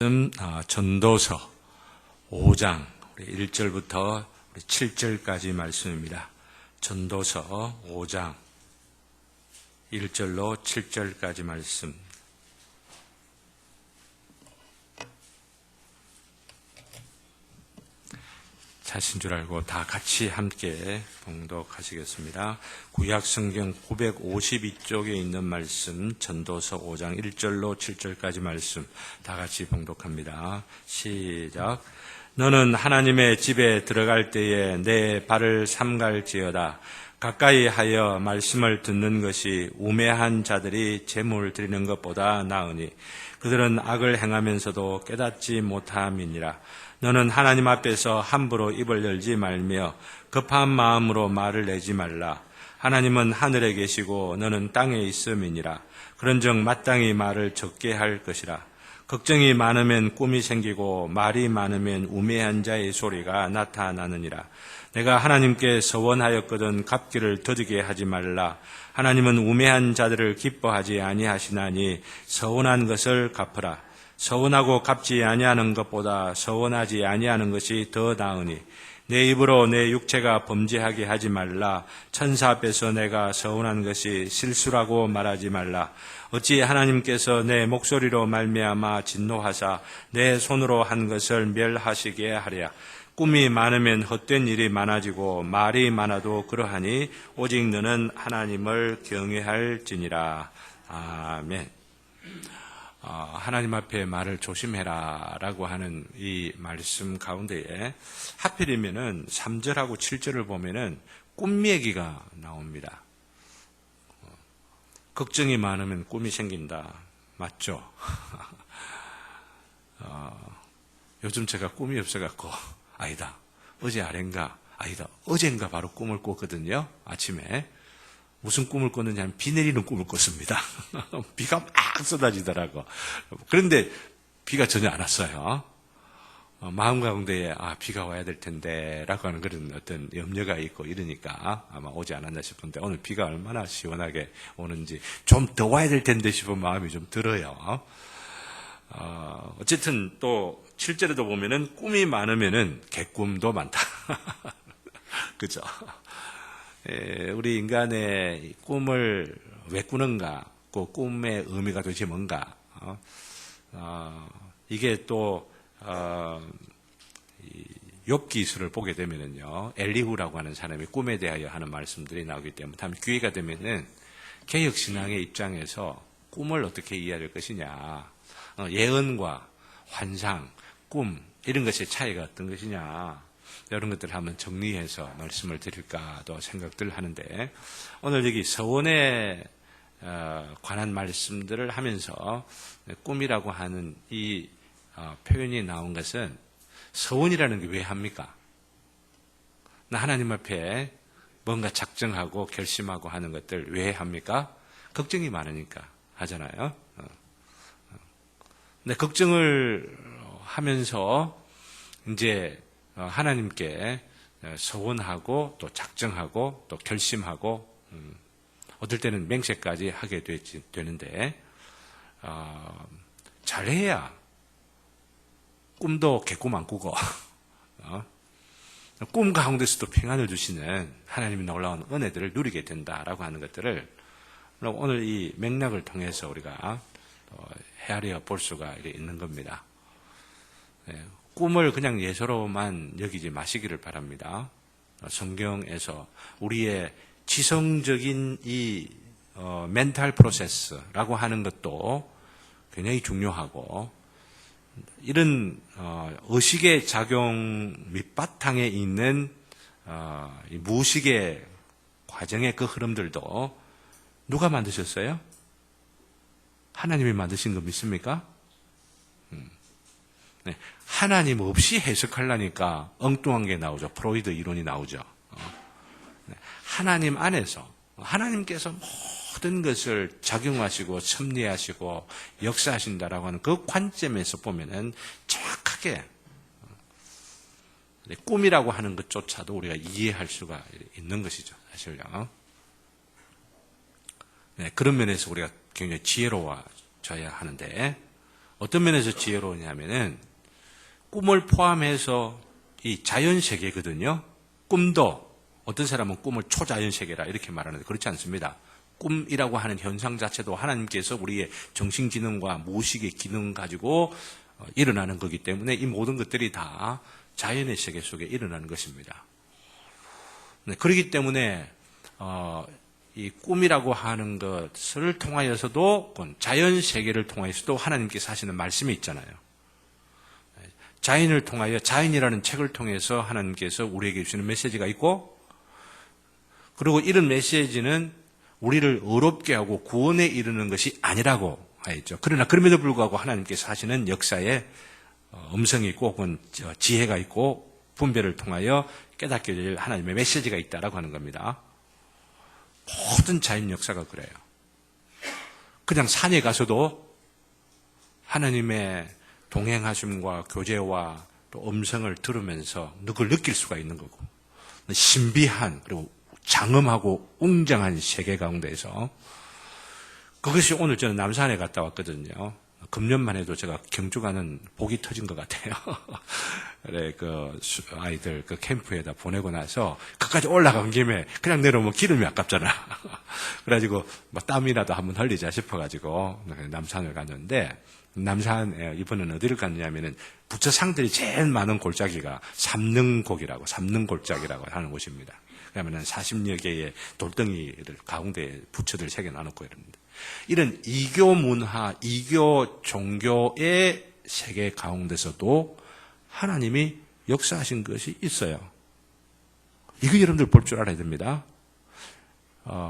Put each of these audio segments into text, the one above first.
전도서 5장 1절부터 7절까지 말씀입니다. 전도서 5장 1절로 7절까지 말씀. 자신 줄 알고 다 같이 함께 봉독하시겠습니다. 구약성경 952쪽에 있는 말씀, 전도서 5장 1절로 7절까지 말씀 다 같이 봉독합니다. 시작. 너는 하나님의 집에 들어갈 때에 내 발을 삼갈지어다. 가까이 하여 말씀을 듣는 것이 우매한 자들이 제물 드리는 것보다 나으니 그들은 악을 행하면서도 깨닫지 못함이니라. 너는 하나님 앞에서 함부로 입을 열지 말며 급한 마음으로 말을 내지 말라. 하나님은 하늘에 계시고 너는 땅에 있음이니라. 그런즉 마땅히 말을 적게 할 것이라. 걱정이 많으면 꿈이 생기고 말이 많으면 우매한 자의 소리가 나타나느니라. 내가 하나님께 서원하였거든 갚기를 더디게 하지 말라. 하나님은 우매한 자들을 기뻐하지 아니하시나니 서원한 것을 갚으라. 서원하고 갚지 아니하는 것보다 서원하지 아니하는 것이 더 나으니 내 입으로 내 육체가 범죄하게 하지 말라. 천사 앞에서 내가 서원한 것이 실수라고 말하지 말라. 어찌 하나님께서 내 목소리로 말미암아 진노하사 내 손으로 한 것을 멸하시게 하랴. 꿈이 많으면 헛된 일이 많아지고 말이 많아도 그러하니 오직 너는 하나님을 경외할지니라. 아멘. 하나님 앞에 말을 조심해라 라고 하는 이 말씀 가운데에 하필이면은 3절하고 7절을 보면은 꿈 얘기가 나옵니다. 걱정이 많으면 꿈이 생긴다. 맞죠? 요즘 제가 꿈이 없어갖고 아니다. 어제 아랫가 아니다. 어젠가 바로 꿈을 꿨거든요. 아침에. 무슨 꿈을 꿨느냐 하면 비 내리는 꿈을 꿨습니다. 비가 막 쏟아지더라고. 그런데 비가 전혀 안 왔어요. 마음 가운데에 비가 와야 될 텐데 라고 하는 그런 어떤 염려가 있고 이러니까 아마 오지 않았나 싶은데 오늘 비가 얼마나 시원하게 오는지 좀 더 와야 될 텐데 싶은 마음이 좀 들어요. 어쨌든 또 7절에도 보면은 꿈이 많으면은 개꿈도 많다. 그죠? 우리 인간의 꿈을 왜 꾸는가, 그 꿈의 의미가 도대체 뭔가, 이게 또, 욥기서를 보게 되면은요, 엘리후라고 하는 사람이 꿈에 대하여 하는 말씀들이 나오기 때문에, 다음 기회가 되면은, 개혁신앙의 입장에서 꿈을 어떻게 이해할 것이냐, 예언과 환상, 꿈, 이런 것의 차이가 어떤 것이냐, 이런 것들을 한번 정리해서 말씀을 드릴까도 생각들 하는데 오늘 여기 서원에 관한 말씀들을 하면서 꿈이라고 하는 이 표현이 나온 것은 서원이라는 게 왜 합니까? 나 하나님 앞에 뭔가 작정하고 결심하고 하는 것들 왜 합니까? 걱정이 많으니까 하잖아요. 근데 걱정을 하면서 이제 하나님께 서원하고 또 작정하고 또 결심하고 어떨 때는 맹세까지 하게 되는데 잘해야 꿈도 개꿈 안 꾸고 꿈 가운데서도 평안을 주시는 하나님이 놀라운 은혜들을 누리게 된다라고 하는 것들을 오늘 이 맥락을 통해서 우리가 헤아려 볼 수가 있는 겁니다. 꿈을 그냥 예서로만 여기지 마시기를 바랍니다. 성경에서 우리의 지성적인 이 멘탈 프로세스라고 하는 것도 굉장히 중요하고 이런 의식의 작용 밑바탕에 있는 이 무의식의 과정의 그 흐름들도 누가 만드셨어요? 하나님이 만드신 거 믿습니까? 네, 하나님 없이 해석하려니까 엉뚱한 게 나오죠. 프로이드 이론이 나오죠. 네, 하나님 안에서 하나님께서 모든 것을 작용하시고 섭리하시고 역사하신다라고 하는 그 관점에서 보면은 정확하게 꿈이라고 하는 것조차도 우리가 이해할 수가 있는 것이죠. 사실요. 네, 그런 면에서 우리가 굉장히 지혜로워져야 하는데 어떤 면에서 지혜로우냐면은 꿈을 포함해서 이 자연 세계거든요. 꿈도 어떤 사람은 꿈을 초자연 세계라 이렇게 말하는데 그렇지 않습니다. 꿈이라고 하는 현상 자체도 하나님께서 우리의 정신기능과 무의식의 기능 가지고 일어나는 거기 때문에 이 모든 것들이 다 자연의 세계 속에 일어나는 것입니다. 네, 그렇기 때문에 이 꿈이라고 하는 것을 통하여서도 자연 세계를 통하여서도 하나님께서 하시는 말씀이 있잖아요. 자연을 통하여 자연이라는 책을 통해서 하나님께서 우리에게 주시는 메시지가 있고 그리고 이런 메시지는 우리를 의롭게 하고 구원에 이르는 것이 아니라고 하였죠. 그러나 그럼에도 불구하고 하나님께서 하시는 역사에 음성이 있고 혹은 지혜가 있고 분별을 통하여 깨닫게 될 하나님의 메시지가 있다라고 하는 겁니다. 모든 자연 역사가 그래요. 그냥 산에 가서도 하나님의 동행하심과 교제와 또 음성을 들으면서 그걸 느낄 수가 있는 거고 신비한 그리고 장엄하고 웅장한 세계 가운데에서 그것이 오늘 저는 남산에 갔다 왔거든요. 금년만 해도 제가 경주 가는 복이 터진 것 같아요. 그래, 아이들 캠프에다 보내고 나서 그까지 올라간 김에 그냥 내려오면 기름이 아깝잖아. 그래가지고 땀이라도 한번 흘리자 싶어가지고 남산을 갔는데 남산에 이번에는 어디를 갔냐면은 부처상들이 제일 많은 골짜기가 삼능골짜기라고 하는 곳입니다. 그러면은 40여 개의 돌덩이를 가운데 부처들 새겨놔놓고 이럽니다. 이런 이교 문화, 이교 종교의 세계 가운데서도 하나님이 역사하신 것이 있어요. 이거 여러분들 볼 줄 알아야 됩니다.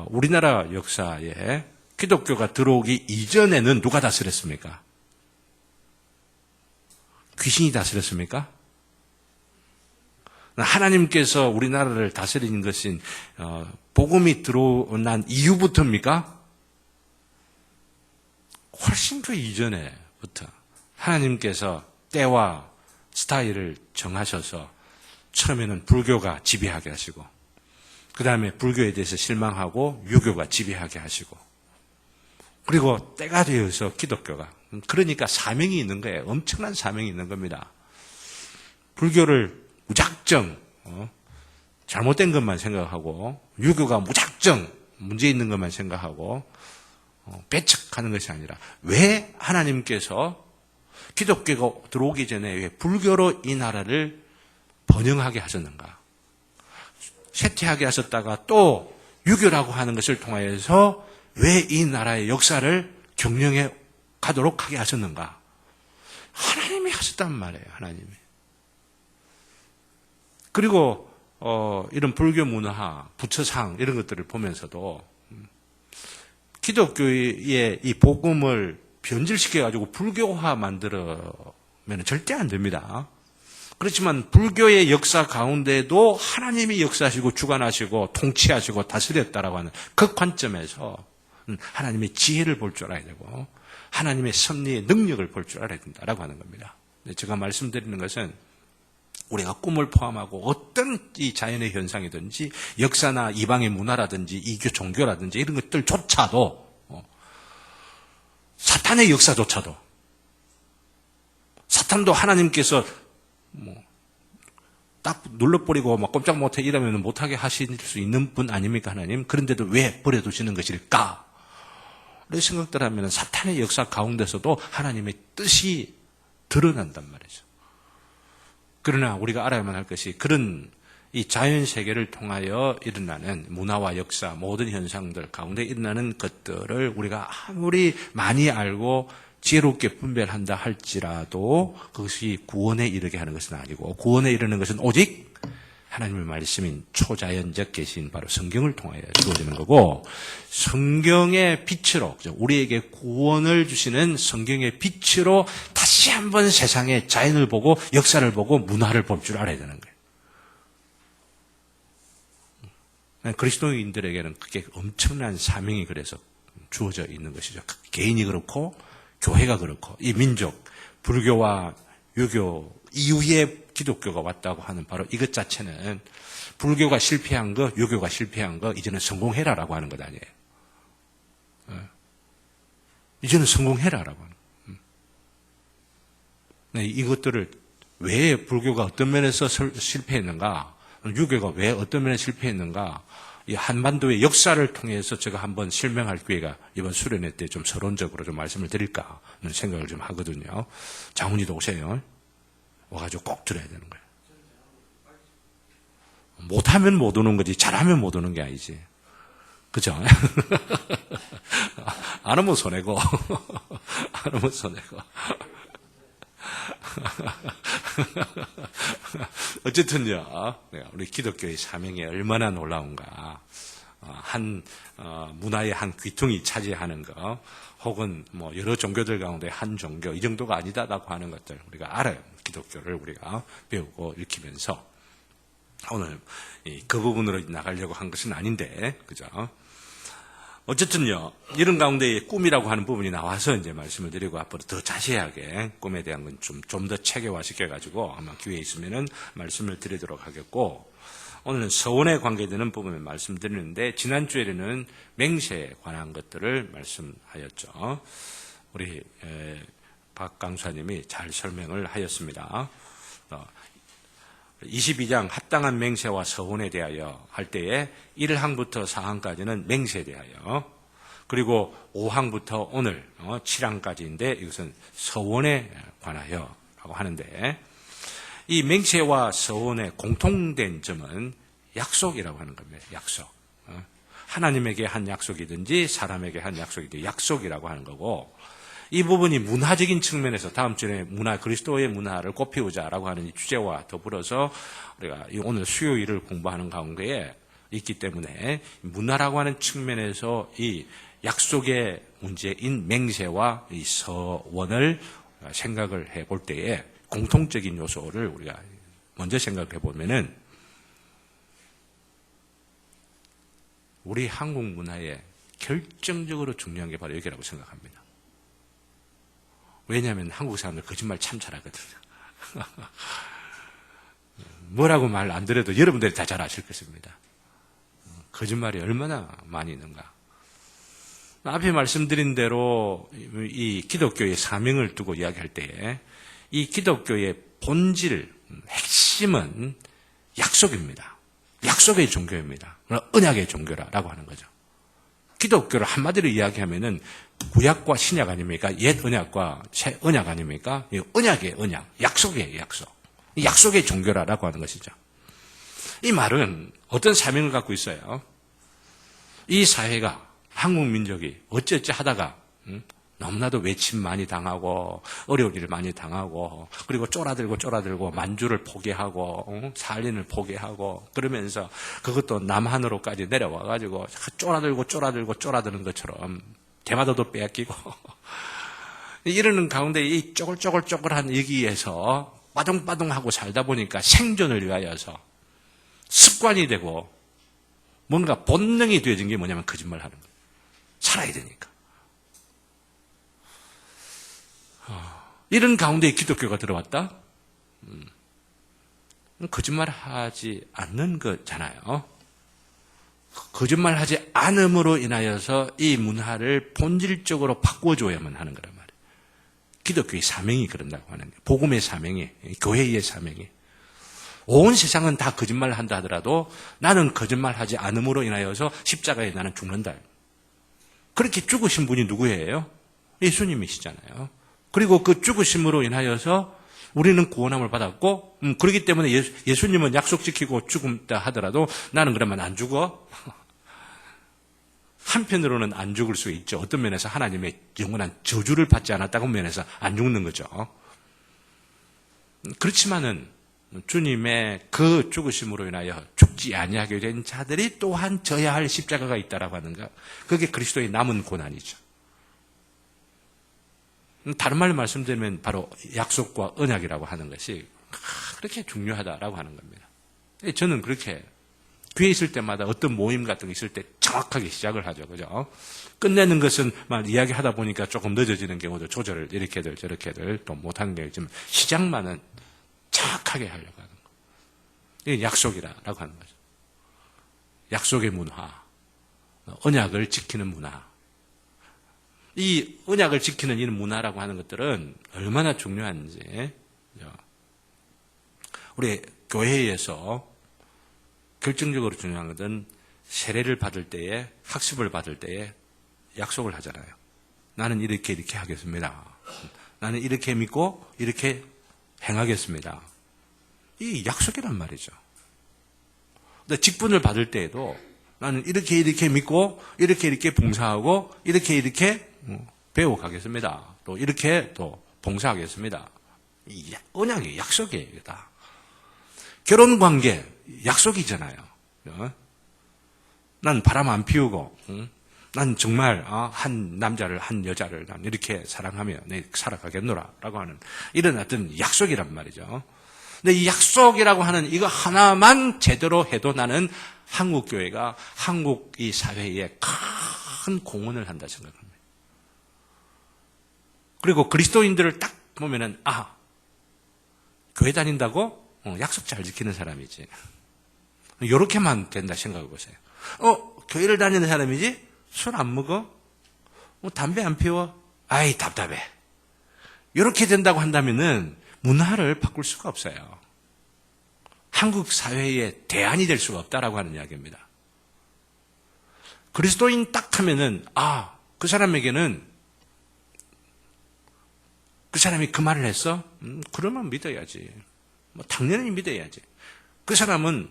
우리나라 역사에 기독교가 들어오기 이전에는 누가 다스렸습니까? 귀신이 다스렸습니까? 하나님께서 우리나라를 다스리는 것은 복음이 들어난 이후부터입니까? 훨씬 그 이전에부터 하나님께서 때와 스타일을 정하셔서 처음에는 불교가 지배하게 하시고 그 다음에 불교에 대해서 실망하고 유교가 지배하게 하시고 그리고 때가 되어서 기독교가 그러니까 사명이 있는 거예요. 엄청난 사명이 있는 겁니다. 불교를 무작정 잘못된 것만 생각하고 유교가 무작정 문제 있는 것만 생각하고 배척하는 것이 아니라 왜 하나님께서 기독교가 들어오기 전에 왜 불교로 이 나라를 번영하게 하셨는가? 쇠퇴하게 하셨다가 또 유교라고 하는 것을 통하여서 왜 이 나라의 역사를 경영해 가도록 하게 하셨는가? 하나님이 하셨단 말이에요. 하나님이. 그리고 이런 불교 문화, 부처상 이런 것들을 보면서도 기독교의 이 복음을 변질시켜가지고 불교화 만들어면 절대 안 됩니다. 그렇지만 불교의 역사 가운데도 하나님이 역사하시고 주관하시고 통치하시고 다스렸다라고 하는 그 관점에서 하나님의 지혜를 볼 줄 알아야 되고 하나님의 섭리의 능력을 볼 줄 알아야 된다라고 하는 겁니다. 제가 말씀드리는 것은 우리가 꿈을 포함하고 어떤 이 자연의 현상이든지 역사나 이방의 문화라든지 이교 종교라든지 이런 것들조차도 사탄의 역사조차도 사탄도 하나님께서 딱 눌러버리고 막 꼼짝 못해 이러면 못하게 하실 수 있는 분 아닙니까 하나님? 그런데도 왜 버려두시는 것일까? 이런 생각들 하면 사탄의 역사 가운데서도 하나님의 뜻이 드러난단 말이죠. 그러나 우리가 알아야만 할 것이 그런 이 자연 세계를 통하여 일어나는 문화와 역사 모든 현상들 가운데 일어나는 것들을 우리가 아무리 많이 알고 지혜롭게 분별한다 할지라도 그것이 구원에 이르게 하는 것은 아니고 구원에 이르는 것은 오직 하나님의 말씀인 초자연적 계시인 바로 성경을 통하여 주어지는 거고 성경의 빛으로 우리에게 구원을 주시는 성경의 빛으로 다시 한번 세상의 자연을 보고 역사를 보고 문화를 볼 줄 알아야 되는 거예요. 그리스도인들에게는 그게 엄청난 사명이 그래서 주어져 있는 것이죠. 개인이 그렇고 교회가 그렇고 이 민족 불교와 유교 이후에 기독교가 왔다고 하는 바로 이것 자체는 불교가 실패한 거 유교가 실패한 거 이제는 성공해라라고 하는 것 아니에요. 이제는 성공해라라고 하는 거예요. 네, 이것들을 왜 불교가 어떤 면에서 실패했는가, 유교가 왜 어떤 면에 실패했는가, 이 한반도의 역사를 통해서 제가 한번 실명할 기회가 이번 수련회 때 좀 서론적으로 좀 말씀을 드릴까 하는 생각을 좀 하거든요. 장훈이도 오세요. 와가지고 꼭 들어야 되는 거예요. 못하면 못 오는 거지 잘하면 못 오는 게 아니지. 그죠? 안 하면 손해고. 안 하면 손해고. 어쨌든요, 우리 기독교의 사명이 얼마나 놀라운가. 한 문화의 한 귀퉁이 차지하는 거, 혹은 뭐 여러 종교들 가운데 한 종교 이 정도가 아니다라고 하는 것들 우리가 알아요. 기독교를 우리가 배우고 읽히면서 오늘 그 부분으로 나가려고 한 것은 아닌데, 그죠? 어쨌든요, 이런 가운데 꿈이라고 하는 부분이 나와서 이제 말씀을 드리고 앞으로 더 자세하게 꿈에 대한 건 좀 더 체계화 시켜가지고 아마 기회 있으면은 말씀을 드리도록 하겠고, 오늘은 서원에 관계되는 부분을 말씀드리는데, 지난주에는 맹세에 관한 것들을 말씀하였죠. 우리 박 강사님이 잘 설명을 하였습니다. 22장 합당한 맹세와 서원에 대하여 할 때에 1항부터 4항까지는 맹세에 대하여, 그리고 5항부터 오늘 7항까지인데 이것은 서원에 관하여라고 하는데, 이 맹세와 서원의 공통된 점은 약속이라고 하는 겁니다. 약속. 하나님에게 한 약속이든지 사람에게 한 약속이든지 약속이라고 하는 거고, 이 부분이 문화적인 측면에서 다음 주에 그리스도의 문화를 꽃피우자라고 하는 이 주제와 더불어서 우리가 오늘 수요일을 공부하는 가운데에 있기 때문에 문화라고 하는 측면에서 이 약속의 문제인 맹세와 이 서원을 생각을 해볼 때에 공통적인 요소를 우리가 먼저 생각해 보면은, 우리 한국 문화에 결정적으로 중요한 게 바로 여기라고 생각합니다. 왜냐하면 한국 사람들 거짓말 참 잘하거든요. 뭐라고 말 안 들어도 여러분들이 다 잘 아실 것입니다. 거짓말이 얼마나 많이 있는가. 앞에 말씀드린 대로 이 기독교의 사명을 두고 이야기할 때에 이 기독교의 본질, 핵심은 약속입니다. 약속의 종교입니다. 언약의 종교라고 하는 거죠. 기독교를 한마디로 이야기하면은 구약과 신약 아닙니까? 옛 언약과 새 언약 아닙니까? 언약의 언약, 약속의 약속. 약속의 종교라고 하는 것이죠. 이 말은 어떤 사명을 갖고 있어요? 이 사회가, 한국 민족이 어찌어찌 하다가 너무나도 외침 많이 당하고 어려운 일을 많이 당하고, 그리고 쫄아들고 만주를 포기하고 살인을 포기하고 그러면서 그것도 남한으로까지 내려와가지고 쫄아드는 것처럼 대마도도 빼앗기고 이러는 가운데 이 쪼글쪼글한 여기에서 빠둥빠둥하고 살다 보니까 생존을 위하여서 습관이 되고 뭔가 본능이 되어진 게 뭐냐면 거짓말하는 거예요. 살아야 되니까. 이런 가운데 기독교가 들어왔다? 거짓말하지 않는 거잖아요. 거짓말하지 않음으로 인하여서 이 문화를 본질적으로 바꿔줘야만 하는 거란 말이에요. 기독교의 사명이 그런다고 하는 거예요. 복음의 사명이, 교회의 사명이. 온 세상은 다 거짓말을 한다 하더라도 나는 거짓말하지 않음으로 인하여서 십자가에 나는 죽는다. 그렇게 죽으신 분이 누구예요? 예수님이시잖아요. 그리고 그 죽으심으로 인하여서 우리는 구원함을 받았고, 그렇기 때문에 예수님은 약속 지키고 죽음다 하더라도 나는 그러면 안 죽어? 한편으로는 안 죽을 수 있죠. 어떤 면에서 하나님의 영원한 저주를 받지 않았다고 면에서 안 죽는 거죠. 그렇지만은 주님의 그 죽으심으로 인하여 죽지 아니하게 된 자들이 또한 져야 할 십자가가 있다라고 하는 것. 그게 그리스도의 남은 고난이죠. 다른 말로 말씀드리면 바로 약속과 언약이라고 하는 것이 그렇게 중요하다라고 하는 겁니다. 저는 그렇게 교회에 있을 때마다 어떤 모임 같은 거 있을 때 정확하게 시작을 하죠. 그죠? 끝내는 것은 막 이야기하다 보니까 조금 늦어지는 경우도 조절을 이렇게들 저렇게들 또 못하는 게 있지만 시작만은 정확하게 하려고 하는 거. 이게 약속이라고 하는 거죠. 약속의 문화, 언약을 지키는 문화. 이 언약을 지키는 이 문화라고 하는 것들은 얼마나 중요한지 우리 교회에서 결정적으로 중요한 것은 세례를 받을 때에, 학습을 받을 때에 약속을 하잖아요. 나는 이렇게 하겠습니다. 나는 이렇게 믿고 이렇게 행하겠습니다. 이 약속이란 말이죠. 근데 직분을 받을 때에도 나는 이렇게 믿고 이렇게 봉사하고 이렇게 배워가겠습니다. 또 이렇게 또 봉사하겠습니다. 이 언약이 약속이에요. 이게 다. 결혼관계 약속이잖아요. 난 바람 안 피우고 난 정말 한 남자를 한 여자를 난 이렇게 사랑하며 살아가겠노라 라고 하는 이런 어떤 약속이란 말이죠. 근데 이 약속이라고 하는 이거 하나만 제대로 해도 나는 한국교회가 한국 이 사회에 큰 공헌을 한다 생각합니다. 그리고 그리스도인들을 딱 보면은 교회 다닌다고 약속 잘 지키는 사람이지. 이렇게만 된다 생각해 보세요. 교회를 다니는 사람이지 술 안 먹어? 담배 안 피워? 아이 답답해. 이렇게 된다고 한다면은 문화를 바꿀 수가 없어요. 한국 사회의 대안이 될 수가 없다라고 하는 이야기입니다. 그리스도인 딱 하면은 그 사람에게는 그 사람이 그 말을 했어? 그러면 믿어야지. 당연히 믿어야지. 그 사람은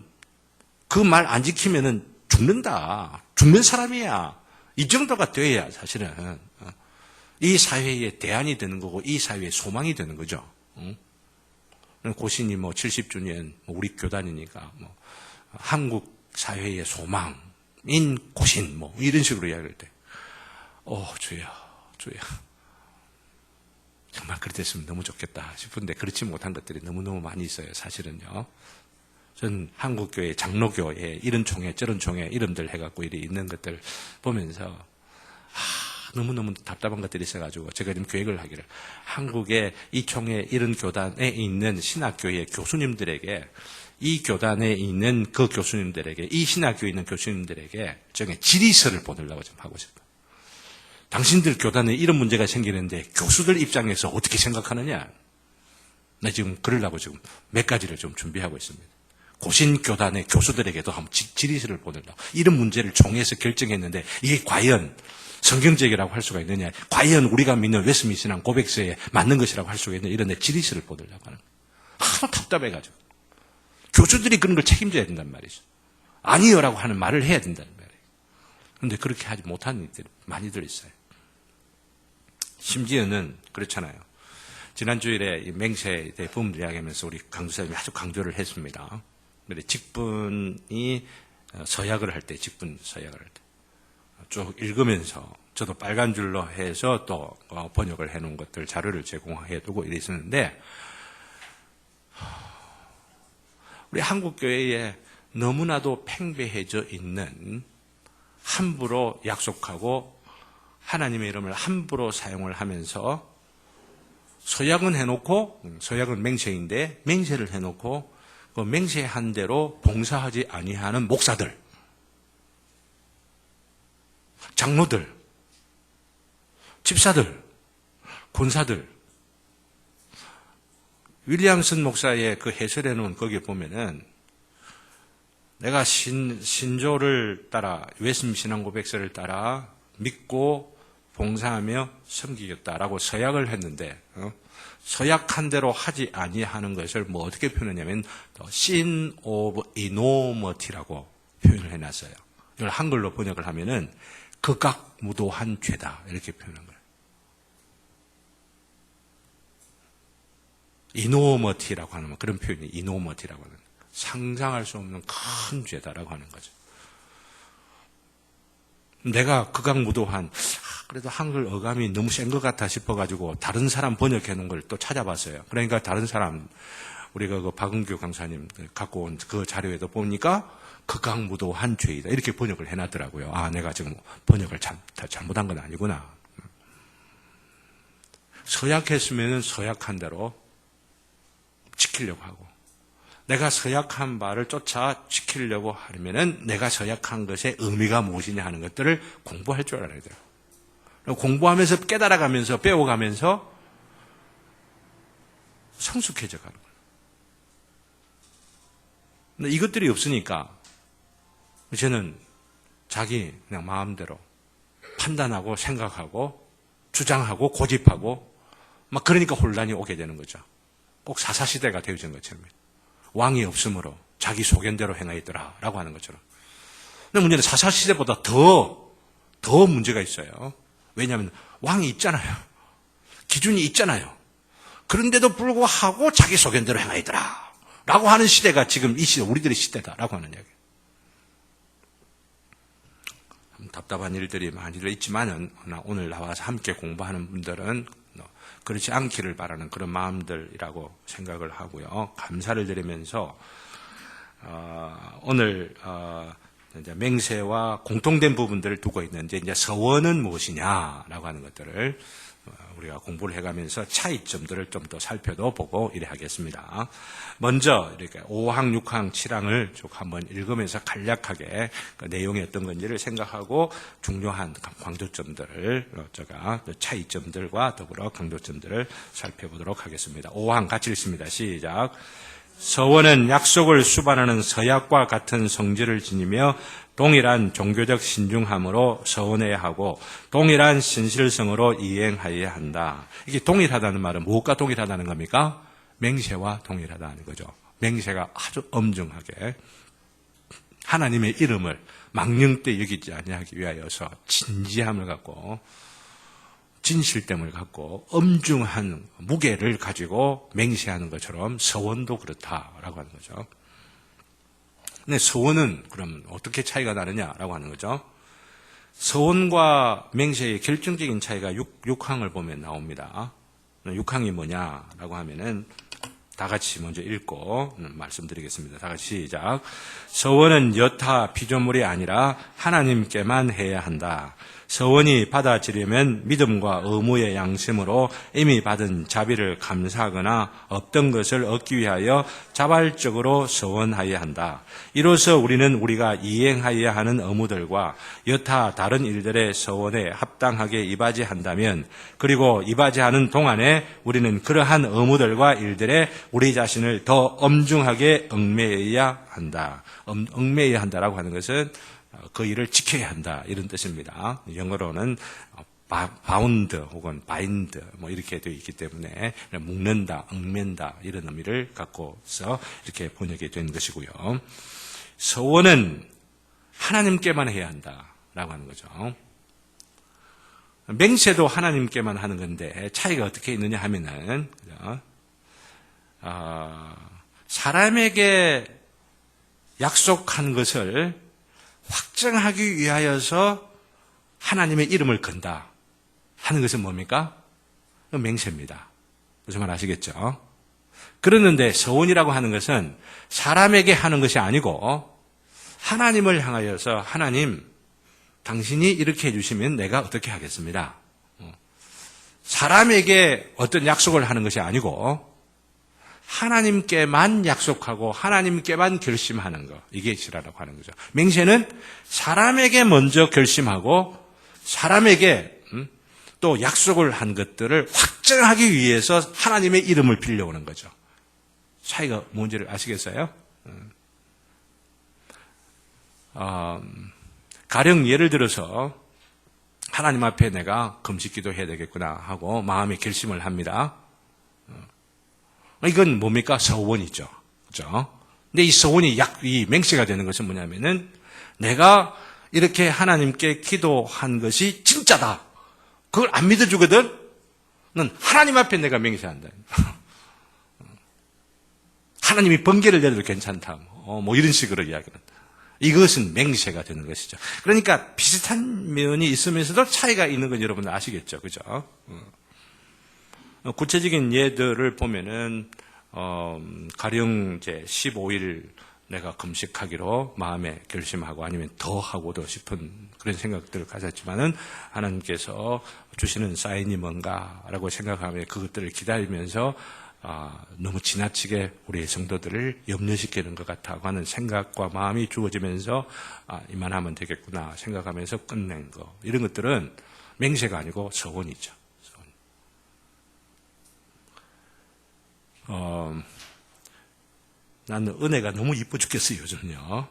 그 말 안 지키면은 죽는다. 죽는 사람이야. 이 정도가 돼야 사실은 이 사회의 대안이 되는 거고 이 사회의 소망이 되는 거죠. 고신이 70주년 우리 교단이니까 한국 사회의 소망인 고신 이런 식으로 이야기할 때 주여 정말 그랬으면 너무 좋겠다 싶은데 그렇지 못한 것들이 너무너무 많이 있어요. 사실은요. 전 한국교회 장로교회 이런 총회 저런 총회 이름들 해갖고 이렇게 있는 것들 보면서 너무너무 답답한 것들이 있어가지고 제가 지금 계획을 하기를 한국의 이 총회 이런 교단에 있는 신학교회 교수님들에게 이 교단에 있는 그 교수님들에게 이 신학교에 있는 교수님들에게 저게 질의서를 보내려고 좀 하고 싶어요. 당신들 교단에 이런 문제가 생기는데 교수들 입장에서 어떻게 생각하느냐. 나 지금 그러려고 지금 몇 가지를 좀 준비하고 있습니다. 고신교단의 교수들에게도 한번 질의서를 보내려고. 이런 문제를 총회에서 결정했는데 이게 과연 성경적이라고 할 수가 있느냐. 과연 우리가 믿는 웨스민스터 고백서에 맞는 것이라고 할 수가 있느냐. 이런 데 질의서를 보내려고 하는 거예요. 하도 답답해가지고. 교수들이 그런 걸 책임져야 된단 말이죠. 아니요라고 하는 말을 해야 된다는 말이에요. 그런데 그렇게 하지 못하는 일들이 많이들 있어요. 심지어는 그렇잖아요. 지난 주일에 맹세에 대해 부모들 이야기하면서 우리 강도사님이 아주 강조를 했습니다. 직분이 서약을 할 때, 직분 서약을 할 때 쭉 읽으면서 저도 빨간 줄로 해서 또 번역을 해놓은 것들 자료를 제공해두고 이랬었는데 우리 한국 교회에 너무나도 팽배해져 있는 함부로 약속하고 하나님의 이름을 함부로 사용을 하면서 서약은 해놓고 서약은 맹세인데 맹세를 해놓고 그 맹세한 대로 봉사하지 아니하는 목사들, 장로들, 집사들, 권사들. 윌리엄슨 목사의 그 해설해 놓은 거기에 보면은 내가 신조를 따라 웨스민 신앙고백서를 따라 믿고 봉사하며 섬기겠다라고 서약을 했는데 서약한 대로 하지 아니하는 것을 어떻게 표현하냐면 sin of enormity라고 표현을 해놨어요. 이걸 한글로 번역을 하면은 극악무도한 죄다 이렇게 표현한 거예요. enormity라고 하는 그런 표현이 enormity라고 하는 상상할 수 없는 큰 죄다라고 하는 거죠. 내가 극악무도한 그래도 한글 어감이 너무 센 것 같아 싶어가지고 다른 사람 번역해 놓은 걸 또 찾아봤어요. 그러니까 다른 사람 우리가 그 박은규 강사님 갖고 온 그 자료에도 보니까 극악무도한 죄이다 이렇게 번역을 해놨더라고요. 내가 지금 번역을 잘못한 건 아니구나. 서약했으면 서약한 대로 지키려고 하고 내가 서약한 바를 쫓아 지키려고 하면은 내가 서약한 것의 의미가 무엇이냐 하는 것들을 공부할 줄 알아야 돼요. 공부하면서 깨달아가면서 배워가면서 성숙해져 가는 거예요. 근데 이것들이 없으니까 이제는 자기 그냥 마음대로 판단하고 생각하고 주장하고 고집하고 막 그러니까 혼란이 오게 되는 거죠. 꼭 사사시대가 되어진 것처럼. 왕이 없으므로 자기 소견대로 행하였더라 라고 하는 것처럼. 근데 문제는 사사시대보다 더 문제가 있어요. 왜냐하면 왕이 있잖아요. 기준이 있잖아요. 그런데도 불구하고 자기 소견대로 행하였더라 라고 하는 시대가 지금 이 시대, 우리들의 시대다라고 하는 이야기예요. 답답한 일들이 많이 있지만은 오늘 나와서 함께 공부하는 분들은 그렇지 않기를 바라는 그런 마음들이라고 생각을 하고요. 감사를 드리면서 오늘 이제 맹세와 공통된 부분들을 두고 있는데 이제 서원은 무엇이냐라고 하는 것들을 우리가 공부를 해가면서 차이점들을 좀 더 살펴도 보고 이래 하겠습니다. 먼저 이렇게 5항, 6항, 7항을 쭉 한번 읽으면서 간략하게 그 내용이 어떤 건지를 생각하고 중요한 강조점들을 제가 차이점들과 더불어 강조점들을 살펴보도록 하겠습니다. 5항 같이 읽습니다. 시작. 서원은 약속을 수반하는 서약과 같은 성질을 지니며 동일한 종교적 신중함으로 서원해야 하고 동일한 신실성으로 이행하여야 한다. 이게 동일하다는 말은 무엇과 동일하다는 겁니까? 맹세와 동일하다는 거죠. 맹세가 아주 엄중하게 하나님의 이름을 망령되 여기지 아니하기 위하여서 진지함을 갖고 진실됨을 갖고 엄중한 무게를 가지고 맹세하는 것처럼 서원도 그렇다라고 하는 거죠. 근데 서원은 그럼 어떻게 차이가 나느냐라고 하는 거죠. 서원과 맹세의 결정적인 차이가 6항을 보면 나옵니다. 6항이 뭐냐라고 하면은 다 같이 먼저 읽고 말씀드리겠습니다. 다 같이 시작. 서원은 여타 피조물이 아니라 하나님께만 해야 한다. 서원이 받아지려면 믿음과 의무의 양심으로 이미 받은 자비를 감사하거나 없던 것을 얻기 위하여 자발적으로 서원하여야 한다. 이로써 우리는 우리가 이행하여야 하는 의무들과 여타 다른 일들의 서원에 합당하게 이바지한다면 그리고 이바지하는 동안에 우리는 그러한 의무들과 일들에 우리 자신을 더 엄중하게 얽매여야 한다. 얽매여야 한다라고 하는 것은 그 일을 지켜야 한다 이런 뜻입니다. 영어로는 바운드 혹은 바인드 뭐 이렇게 되어 있기 때문에 묶는다, 얽맨다 이런 의미를 갖고서 이렇게 번역이 된 것이고요. 서원은 하나님께만 해야 한다라고 하는 거죠. 맹세도 하나님께만 하는 건데 차이가 어떻게 있느냐 하면은 사람에게 약속한 것을 확정하기 위하여서 하나님의 이름을 건다 하는 것은 뭡니까? 맹세입니다. 무슨 말 아시겠죠? 그러는데 서원이라고 하는 것은 사람에게 하는 것이 아니고 하나님을 향하여서 하나님 당신이 이렇게 해주시면 내가 어떻게 하겠습니다. 사람에게 어떤 약속을 하는 것이 아니고 하나님께만 약속하고 하나님께만 결심하는 것. 이게 지라라고 하는 거죠. 맹세는 사람에게 먼저 결심하고 사람에게 또 약속을 한 것들을 확정하기 위해서 하나님의 이름을 빌려오는 거죠. 차이가 뭔지를 아시겠어요? 가령 예를 들어서 하나님 앞에 내가 금식기도 해야 되겠구나 하고 마음에 결심을 합니다. 이건 뭡니까? 서원이죠. 그죠? 근데 이 서원이 이 맹세가 되는 것은 뭐냐면은 내가 이렇게 하나님께 기도한 것이 진짜다. 그걸 안 믿어주거든? 는 하나님 앞에 내가 맹세한다. 하나님이 번개를 내려도 괜찮다. 뭐 이런 식으로 이야기를 한다. 이것은 맹세가 되는 것이죠. 그러니까 비슷한 면이 있으면서도 차이가 있는 건 여러분 아시겠죠. 그죠? 구체적인 예들을 보면은 가령 이제 15일 내가 금식하기로 마음에 결심하고 아니면 더 하고도 싶은 그런 생각들을 가졌지만은 하나님께서 주시는 사인이 뭔가라고 생각하며 그것들을 기다리면서 너무 지나치게 우리의 성도들을 염려시키는 것 같다고 하는 생각과 마음이 주어지면서 이만하면 되겠구나 생각하면서 끝낸 거 이런 것들은 맹세가 아니고 서원이죠. 나는 은혜가 너무 이뻐 죽겠어요, 요즘요.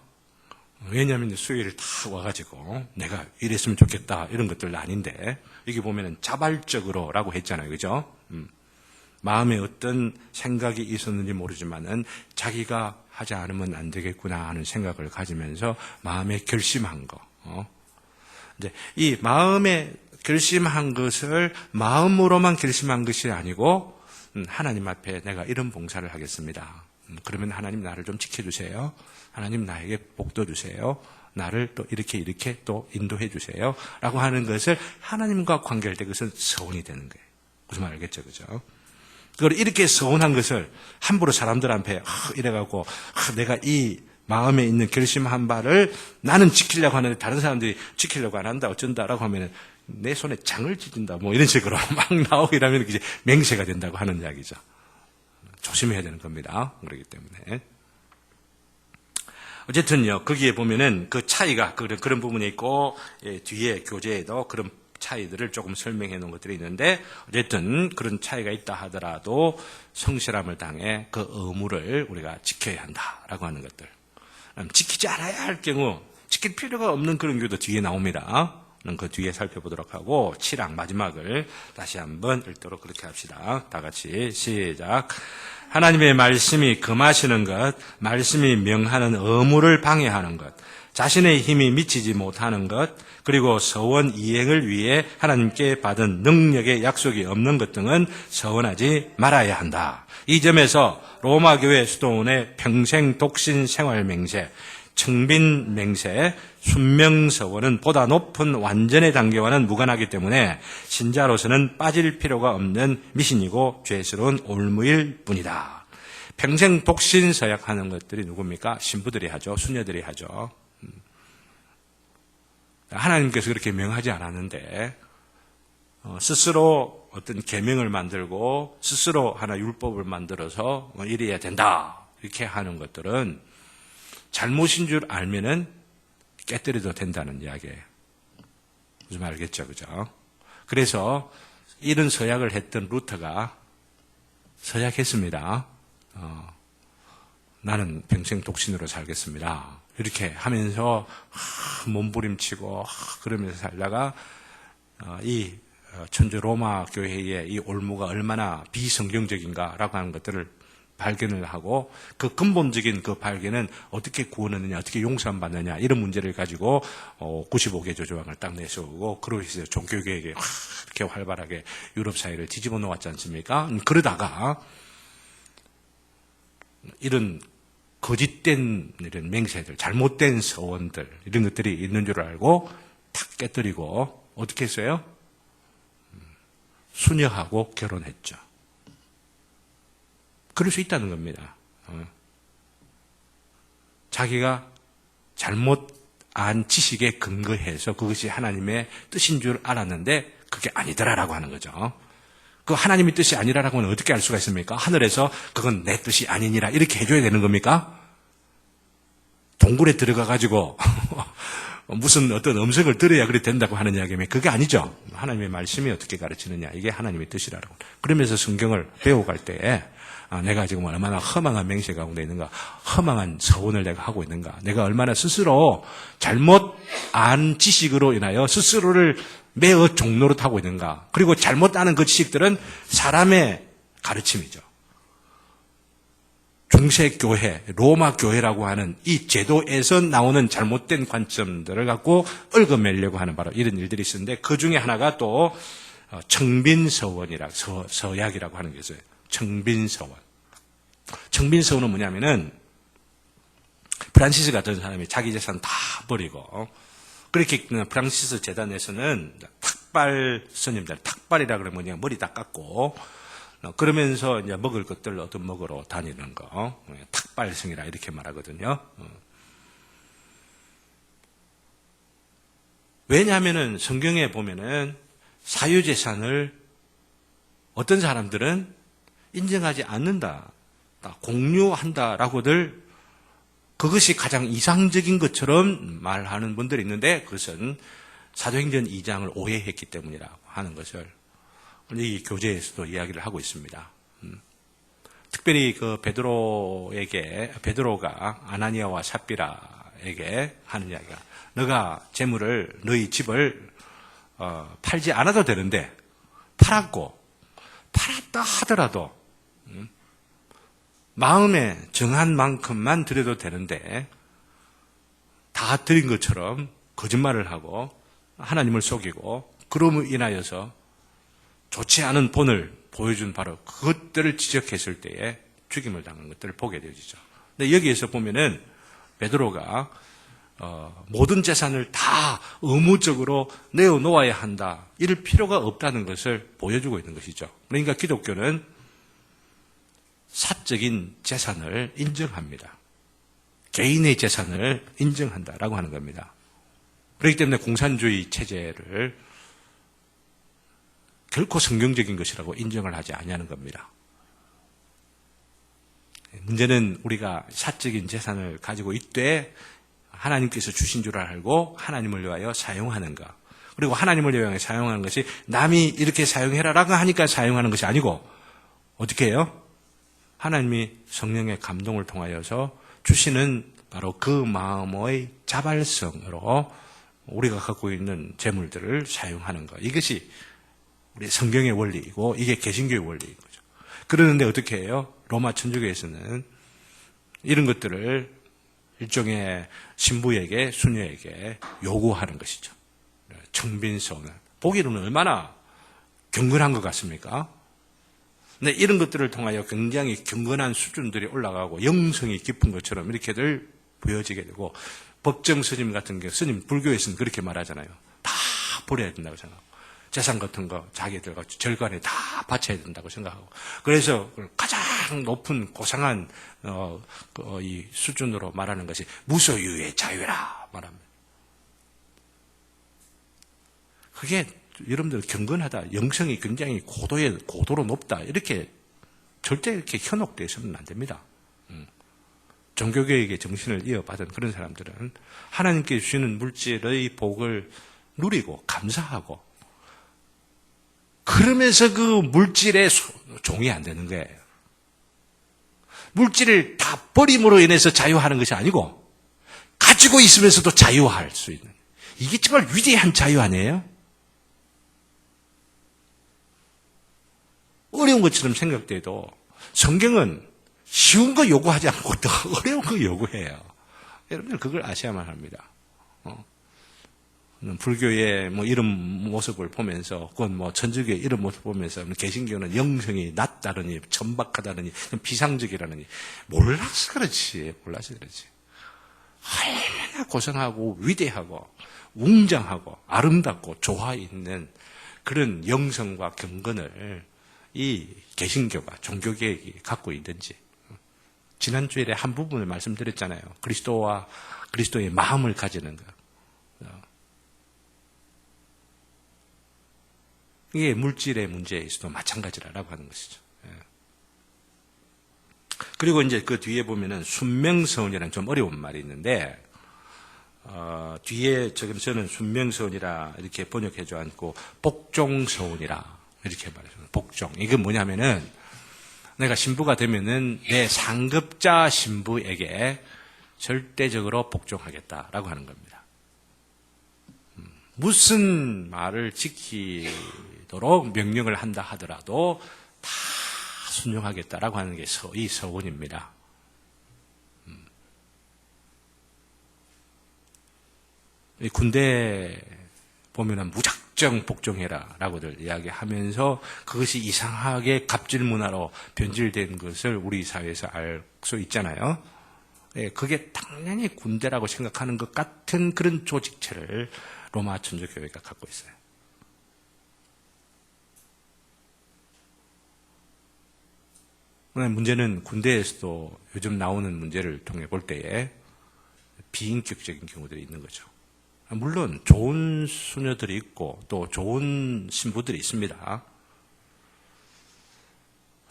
왜냐하면 수요일에 다 와가지고 내가 이랬으면 좋겠다 이런 것들 아닌데, 이게 보면은 자발적으로라고 했잖아요, 그죠? 마음에 어떤 생각이 있었는지 모르지만은 자기가 하지 않으면 안 되겠구나 하는 생각을 가지면서 마음에 결심한 거. 이제 이 마음에 결심한 것을 마음으로만 결심한 것이 아니고, 하나님 앞에 내가 이런 봉사를 하겠습니다. 그러면 하나님 나를 좀 지켜주세요. 하나님 나에게 복도 주세요. 나를 또 이렇게 또 인도해 주세요. 라고 하는 것을 하나님과 관계할 때 그것은 서원이 되는 거예요. 무슨 말 알겠죠? 그죠? 그걸 이렇게 서운한 것을 함부로 사람들 앞에 이래갖고 내가 이 마음에 있는 결심한 바를 나는 지키려고 하는데 다른 사람들이 지키려고 안 한다 어쩐다라고 하면 내 손에 장을 찢는다 뭐 이런 식으로 막 나오고 이러면 이제 맹세가 된다고 하는 이야기죠. 조심해야 되는 겁니다. 그렇기 때문에 어쨌든요, 거기에 보면은 그 차이가 그런 부분이 있고, 뒤에 교재에도 그런 차이들을 조금 설명해 놓은 것들이 있는데, 어쨌든 그런 차이가 있다 하더라도 성실함을 당해 그 의무를 우리가 지켜야 한다라고 하는 것들. 지키지 않아야 할 경우 지킬 필요가 없는 그런 경우도 뒤에 나옵니다. 그 뒤에 살펴보도록 하고, 7항 마지막을 다시 한번 읽도록 그렇게 합시다. 다 같이 시작. 하나님의 말씀이 금하시는 것, 말씀이 명하는 의무를 방해하는 것, 자신의 힘이 미치지 못하는 것, 그리고 서원 이행을 위해 하나님께 받은 능력의 약속이 없는 것 등은 서원하지 말아야 한다. 이 점에서 로마교회 수도원의 평생 독신 생활 맹세, 청빈 맹세, 순명서원은 보다 높은 완전의 단계와는 무관하기 때문에 신자로서는 빠질 필요가 없는 미신이고 죄스러운 올무일 뿐이다. 평생 독신 서약하는 것들이 누굽니까? 신부들이 하죠. 수녀들이 하죠. 하나님께서 그렇게 명하지 않았는데 스스로 어떤 계명을 만들고 스스로 하나 율법을 만들어서 이래야 된다 이렇게 하는 것들은 잘못인 줄 알면은 깨뜨려도 된다는 이야기예요. 무슨 말 알겠죠? 그죠? 그래서 이런 서약을 했던 루터가 서약했습니다. 나는 평생 독신으로 살겠습니다. 이렇게 하면서 몸부림치고 그러면서 살다가 이 천주 로마 교회의 이 올무가 얼마나 비성경적인가라고 하는 것들을 발견을 하고 그 근본적인 그 발견은 어떻게 구원하느냐, 어떻게 용서받느냐 이런 문제를 가지고 95개 조항을 딱 내세우고 그러면서 종교개혁에 이렇게 활발하게 유럽 사회를 뒤집어 놓았지 않습니까? 그러다가 이런 거짓된 이런 맹세들, 잘못된 서원들 이런 것들이 있는 줄 알고 탁 깨뜨리고 어떻게 했어요? 수녀하고 결혼했죠. 그럴 수 있다는 겁니다. 자기가 잘못 안 지식에 근거해서 그것이 하나님의 뜻인 줄 알았는데 그게 아니더라라고 하는 거죠. 그 하나님의 뜻이 아니라라고 하면 어떻게 알 수가 있습니까? 하늘에서 그건 내 뜻이 아니니라 이렇게 해줘야 되는 겁니까? 동굴에 들어가가지고 무슨 어떤 음성을 들어야 그래 된다고 하는 이야기면 그게 아니죠. 하나님의 말씀이 어떻게 가르치느냐 이게 하나님의 뜻이라고. 그러면서 성경을 배워갈 때에 내가 지금 얼마나 허망한 맹세 가운데 있는가, 허망한 서원을 내가 하고 있는가, 내가 얼마나 스스로 잘못 안 지식으로 인하여 스스로를 매어 종로로 타고 있는가, 그리고 잘못 아는 그 지식들은 사람의 가르침이죠. 중세교회, 로마교회라고 하는 이 제도에서 나오는 잘못된 관점들을 갖고 얽어매려고 하는 바로 이런 일들이 있었는데 그 중에 하나가 또 청빈서원이라 서약이라고 하는 게 있어요. 청빈서원. 청빈서원은 뭐냐면은 프란시스 같은 사람이 자기 재산 다 버리고 그렇게 프란시스 재단에서는 탁발 스님들, 탁발이라 그러면 그냥 머리 다 깎고 그러면서 이제 먹을 것들 어떤 먹으러 다니는 거, 탁발승이라 이렇게 말하거든요. 왜냐하면은 성경에 보면은 사유재산을 어떤 사람들은 인정하지 않는다, 공유한다라고들 그것이 가장 이상적인 것처럼 말하는 분들이 있는데 그것은 사도행전 2장을 오해했기 때문이라고 하는 것을 이 교재에서도 이야기를 하고 있습니다. 특별히 그 베드로가 아나니아와 삽비라에게 하는 이야기가, 너가 재물을, 너희 집을 팔지 않아도 되는데 팔았다 하더라도 마음에 정한 만큼만 드려도 되는데 다 드린 것처럼 거짓말을 하고 하나님을 속이고 그럼으로 인하여서 좋지 않은 본을 보여준 바로 그것들을 지적했을 때에 죽임을 당한 것들을 보게 되어지죠. 근데 여기에서 보면은 베드로가 모든 재산을 다 의무적으로 내어놓아야 한다, 이럴 필요가 없다는 것을 보여주고 있는 것이죠. 그러니까 기독교는 사적인 재산을 인정합니다. 개인의 재산을 인정한다라고 하는 겁니다. 그렇기 때문에 공산주의 체제를 결코 성경적인 것이라고 인정을 하지 아니하는 겁니다. 문제는 우리가 사적인 재산을 가지고 있되 하나님께서 주신 줄 알고 하나님을 위하여 사용하는가, 그리고 하나님을 위하여 사용하는 것이 남이 이렇게 사용해라라고 하니까 사용하는 것이 아니고 어떻게 해요? 하나님이 성령의 감동을 통하여서 주시는 바로 그 마음의 자발성으로 우리가 갖고 있는 재물들을 사용하는 것, 이것이 우리 성경의 원리이고 이게 개신교의 원리인 거죠. 그러는데 어떻게 해요? 로마 천주교에서는 이런 것들을 일종의 신부에게, 수녀에게 요구하는 것이죠. 청빈성을. 보기로는 얼마나 경건한 것 같습니까? 근데 이런 것들을 통하여 굉장히 경건한 수준들이 올라가고 영성이 깊은 것처럼 이렇게들 보여지게 되고, 법정 스님 같은 경우, 스님 불교에서는 그렇게 말하잖아요. 다 버려야 된다고 생각하고, 재산 같은 거 자기들 절간에 다 바쳐야 된다고 생각하고, 그래서 가장 높은 고상한 이 수준으로 말하는 것이 무소유의 자유라 말합니다. 그게 여러분들 경건하다, 영성이 굉장히 고도로 높다, 이렇게 절대 이렇게 현혹되어서는 안 됩니다. 종교개혁의 정신을 이어받은 그런 사람들은 하나님께 주시는 물질의 복을 누리고 감사하고, 그러면서 그 물질에 종이 안 되는 거예요. 물질을 다 버림으로 인해서 자유하는 것이 아니고 가지고 있으면서도 자유할 수 있는, 이게 정말 위대한 자유 아니에요? 어려운 것처럼 생각돼도 성경은 쉬운 거 요구하지 않고 더 어려운 거 요구해요. 여러분들 그걸 아셔야만 합니다. 불교의 이런 모습을 보면서, 그건 천주교의 이런 모습을 보면서, 개신교는 영성이 낮다느니, 천박하다느니, 비상적이라느니, 몰라서 그렇지. 얼마나 고상하고 위대하고 웅장하고 아름답고 조화 있는 그런 영성과 경건을 이 개신교가, 종교개혁이 갖고 있는지. 지난 주일에 한 부분을 말씀드렸잖아요. 그리스도와 그리스도의 마음을 가지는 것. 이게 물질의 문제에서도 마찬가지라고 하는 것이죠. 그리고 이제 그 뒤에 보면은 순명서원이라는 좀 어려운 말이 있는데, 뒤에 지금 저는 순명서원이라 이렇게 번역해줘 않고 복종서원이라 이렇게 말해요. 복종. 이게 뭐냐면은 내가 신부가 되면은 내 상급자 신부에게 절대적으로 복종하겠다라고 하는 겁니다. 무슨 말을 지키도록 명령을 한다 하더라도 다 순종하겠다라고 하는 게 이 서원입니다. 이 군대 보면은 무작정 복종해라 라고들 이야기하면서 그것이 이상하게 갑질 문화로 변질된 것을 우리 사회에서 알 수 있잖아요. 그게 당연히 군대라고 생각하는 것 같은 그런 조직체를 로마 천주교회가 갖고 있어요. 문제는 군대에서도 요즘 나오는 문제를 통해 볼 때에 비인격적인 경우들이 있는 거죠. 물론 좋은 수녀들이 있고 또 좋은 신부들이 있습니다.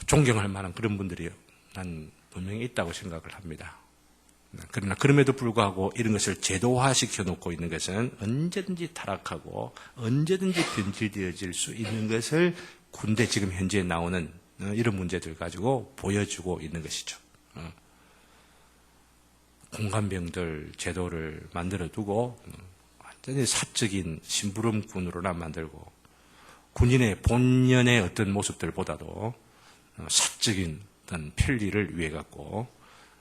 존경할 만한 그런 분들이 난 분명히 있다고 생각을 합니다. 그러나 그럼에도 불구하고 이런 것을 제도화시켜 놓고 있는 것은 언제든지 타락하고 언제든지 변질되어질 수 있는 것을 군대 지금 현재 나오는 이런 문제들 가지고 보여주고 있는 것이죠. 공관병들 제도를 만들어 두고 완전히 사적인 심부름꾼으로나 만들고 군인의 본연의 어떤 모습들보다도 사적인 어떤 편리를 위해 갖고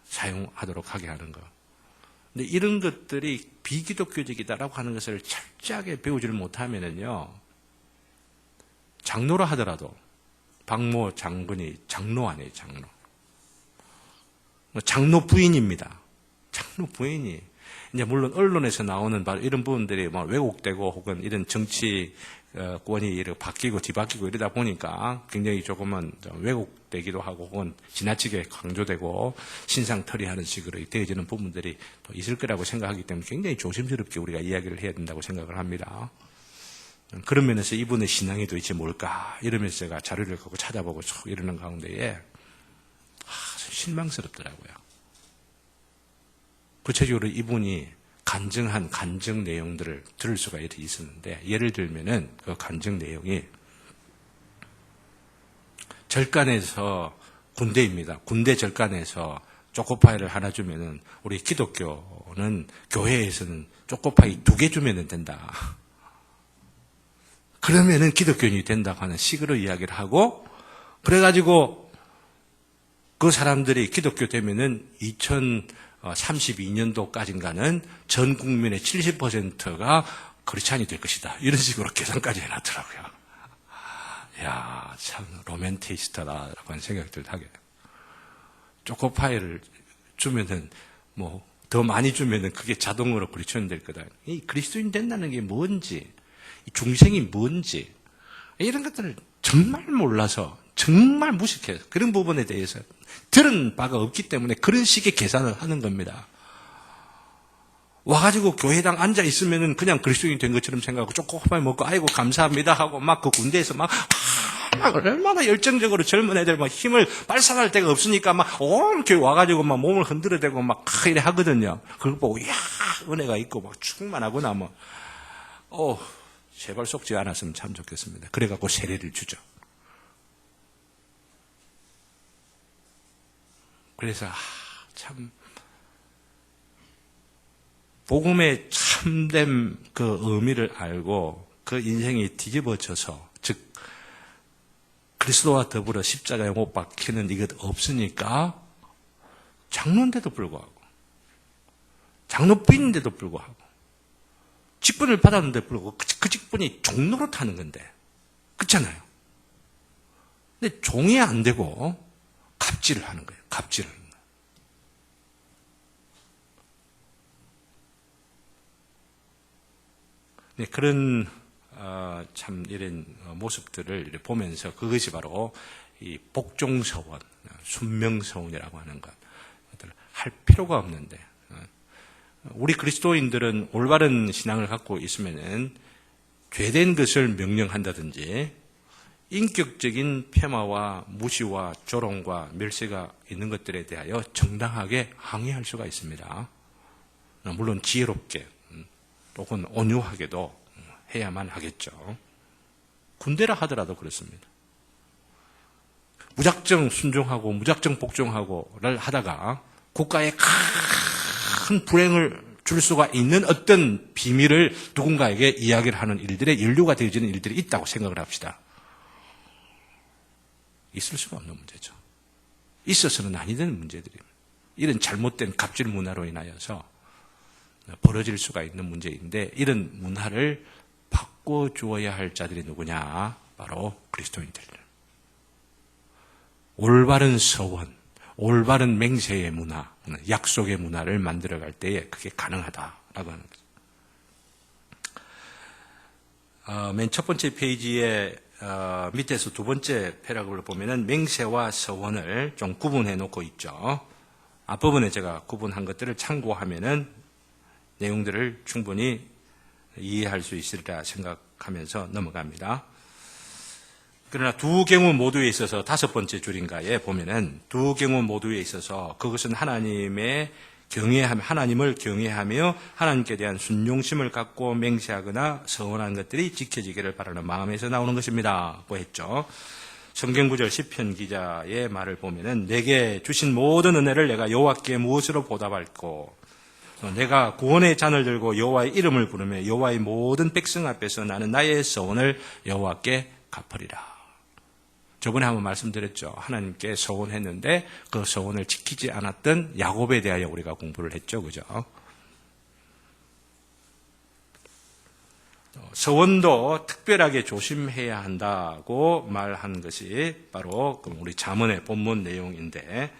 사용하도록 하게 하는 것. 근데 이런 것들이 비기독교적이다라고 하는 것을 철저하게 배우지를 못하면은요, 장로라 하더라도 박모 장군이 장로 아니에요, 장로. 장로 부인입니다. 장로 부인이. 이제 물론 언론에서 나오는 바로 이런 부분들이 뭐 왜곡되고 혹은 이런 정치권이 이렇게 바뀌고 뒤바뀌고 이러다 보니까 굉장히 조금은 왜곡되기도 하고 혹은 지나치게 강조되고 신상털이하는 식으로 되어지는 부분들이 또 있을 거라고 생각하기 때문에 굉장히 조심스럽게 우리가 이야기를 해야 된다고 생각을 합니다. 그런 면에서 이분의 신앙이 도대체 뭘까 이러면서 제가 자료를 갖고 찾아보고 이러는 가운데에 실망스럽더라고요. 구체적으로 이분이 간증한 간증 내용들을 들을 수가 이렇게 있었는데, 예를 들면은 그 간증 내용이 절간에서 군대입니다. 군대 절간에서 초코파이를 하나 주면은 우리 기독교는 교회에서는 초코파이 2개 주면은 된다. 그러면은 기독교인이 된다고 하는 식으로 이야기를 하고, 그래가지고 그 사람들이 기독교 되면은 2032년도까지인가는 전 국민의 70%가 크리스찬이 될 것이다. 이런 식으로 계산까지 해놨더라고요. 이야, 참 로맨티스트다라고 하는 생각들 하게. 초코파이를 주면은 뭐 더 많이 주면은 그게 자동으로 크리스찬이 될 거다. 이 그리스도인 된다는 게 뭔지, 이 중생이 뭔지 이런 것들을 정말 몰라서 정말 무식해요. 그런 부분에 대해서 들은 바가 없기 때문에 그런 식의 계산을 하는 겁니다. 와가지고 교회당 앉아 있으면은 그냥 그리스도인이 된 것처럼 생각하고 초코파이 먹고 아이고 감사합니다 하고 막 그 군대에서 막 얼마나 열정적으로 젊은 애들 막 힘을 발산할 데가 없으니까 막 온 교회 와가지고 막 몸을 흔들어대고 막 이래 하거든요. 그걸 보고 이야 은혜가 있고 막 충만하구나 뭐. 제발 속지 않았으면 참 좋겠습니다. 그래갖고 세례를 주죠. 그래서 참 복음의 참된 그 의미를 알고 그 인생이 뒤집어져서, 즉 그리스도와 더불어 십자가에 못 박히는 이것 없으니까 장로인데도 불구하고 장로부인인데도 불구하고 직분을 받았는데 불구하고 그 직분이 종로로 타는 건데, 그렇잖아요. 근데 종이 안 되고 갑질을 하는 거예요. 갑질을 하는 거예요. 네, 그런 참 이런 모습들을 보면서 그것이 바로 이 복종서원, 순명서원이라고 하는 것, 할 필요가 없는데, 우리 그리스도인들은 올바른 신앙을 갖고 있으면은 죄된 것을 명령한다든지 인격적인 폐마와 무시와 조롱과 멸시가 있는 것들에 대하여 정당하게 항의할 수가 있습니다. 물론 지혜롭게 혹은 온유하게도 해야만 하겠죠. 군대라 하더라도 그렇습니다. 무작정 순종하고 무작정 복종하고를 하다가 국가에 큰 불행을 줄 수가 있는 어떤 비밀을 누군가에게 이야기를 하는 일들의 연료가 되어지는 일들이 있다고 생각을 합시다. 있을 수가 없는 문제죠. 있어서는 아니 되는 문제들입니다. 이런 잘못된 갑질 문화로 인하여서 벌어질 수가 있는 문제인데, 이런 문화를 바꿔주어야 할 자들이 누구냐? 바로 그리스도인들. 올바른 서원, 올바른 맹세의 문화, 약속의 문화를 만들어갈 때에 그게 가능하다라고 하는 거죠. 맨 첫 번째 페이지에 밑에서 두 번째 패러그램을 보면은 맹세와 서원을 좀 구분해 놓고 있죠. 앞부분에 제가 구분한 것들을 참고하면은 내용들을 충분히 이해할 수 있으리라 생각하면서 넘어갑니다. 그러나 두 경우 모두에 있어서 다섯 번째 줄인가에 보면은 두 경우 모두에 있어서 그것은 하나님을 경외하며 하나님께 대한 순종심을 갖고 맹세하거나 서원한 것들이 지켜지기를 바라는 마음에서 나오는 것입니다. 고 했죠. 성경구절 시편 기자의 말을 보면은 내게 주신 모든 은혜를 내가 여호와께 무엇으로 보답할꼬. 내가 구원의 잔을 들고 여호와의 이름을 부르며 여호와의 모든 백성 앞에서 나는 나의 서원을 여호와께 갚으리라. 저번에 한번 말씀드렸죠. 하나님께 서원했는데 그 서원을 지키지 않았던 야곱에 대하여 우리가 공부를 했죠. 그죠? 서원도 특별하게 조심해야 한다고 말한 것이 바로 우리 잠언의 본문 내용인데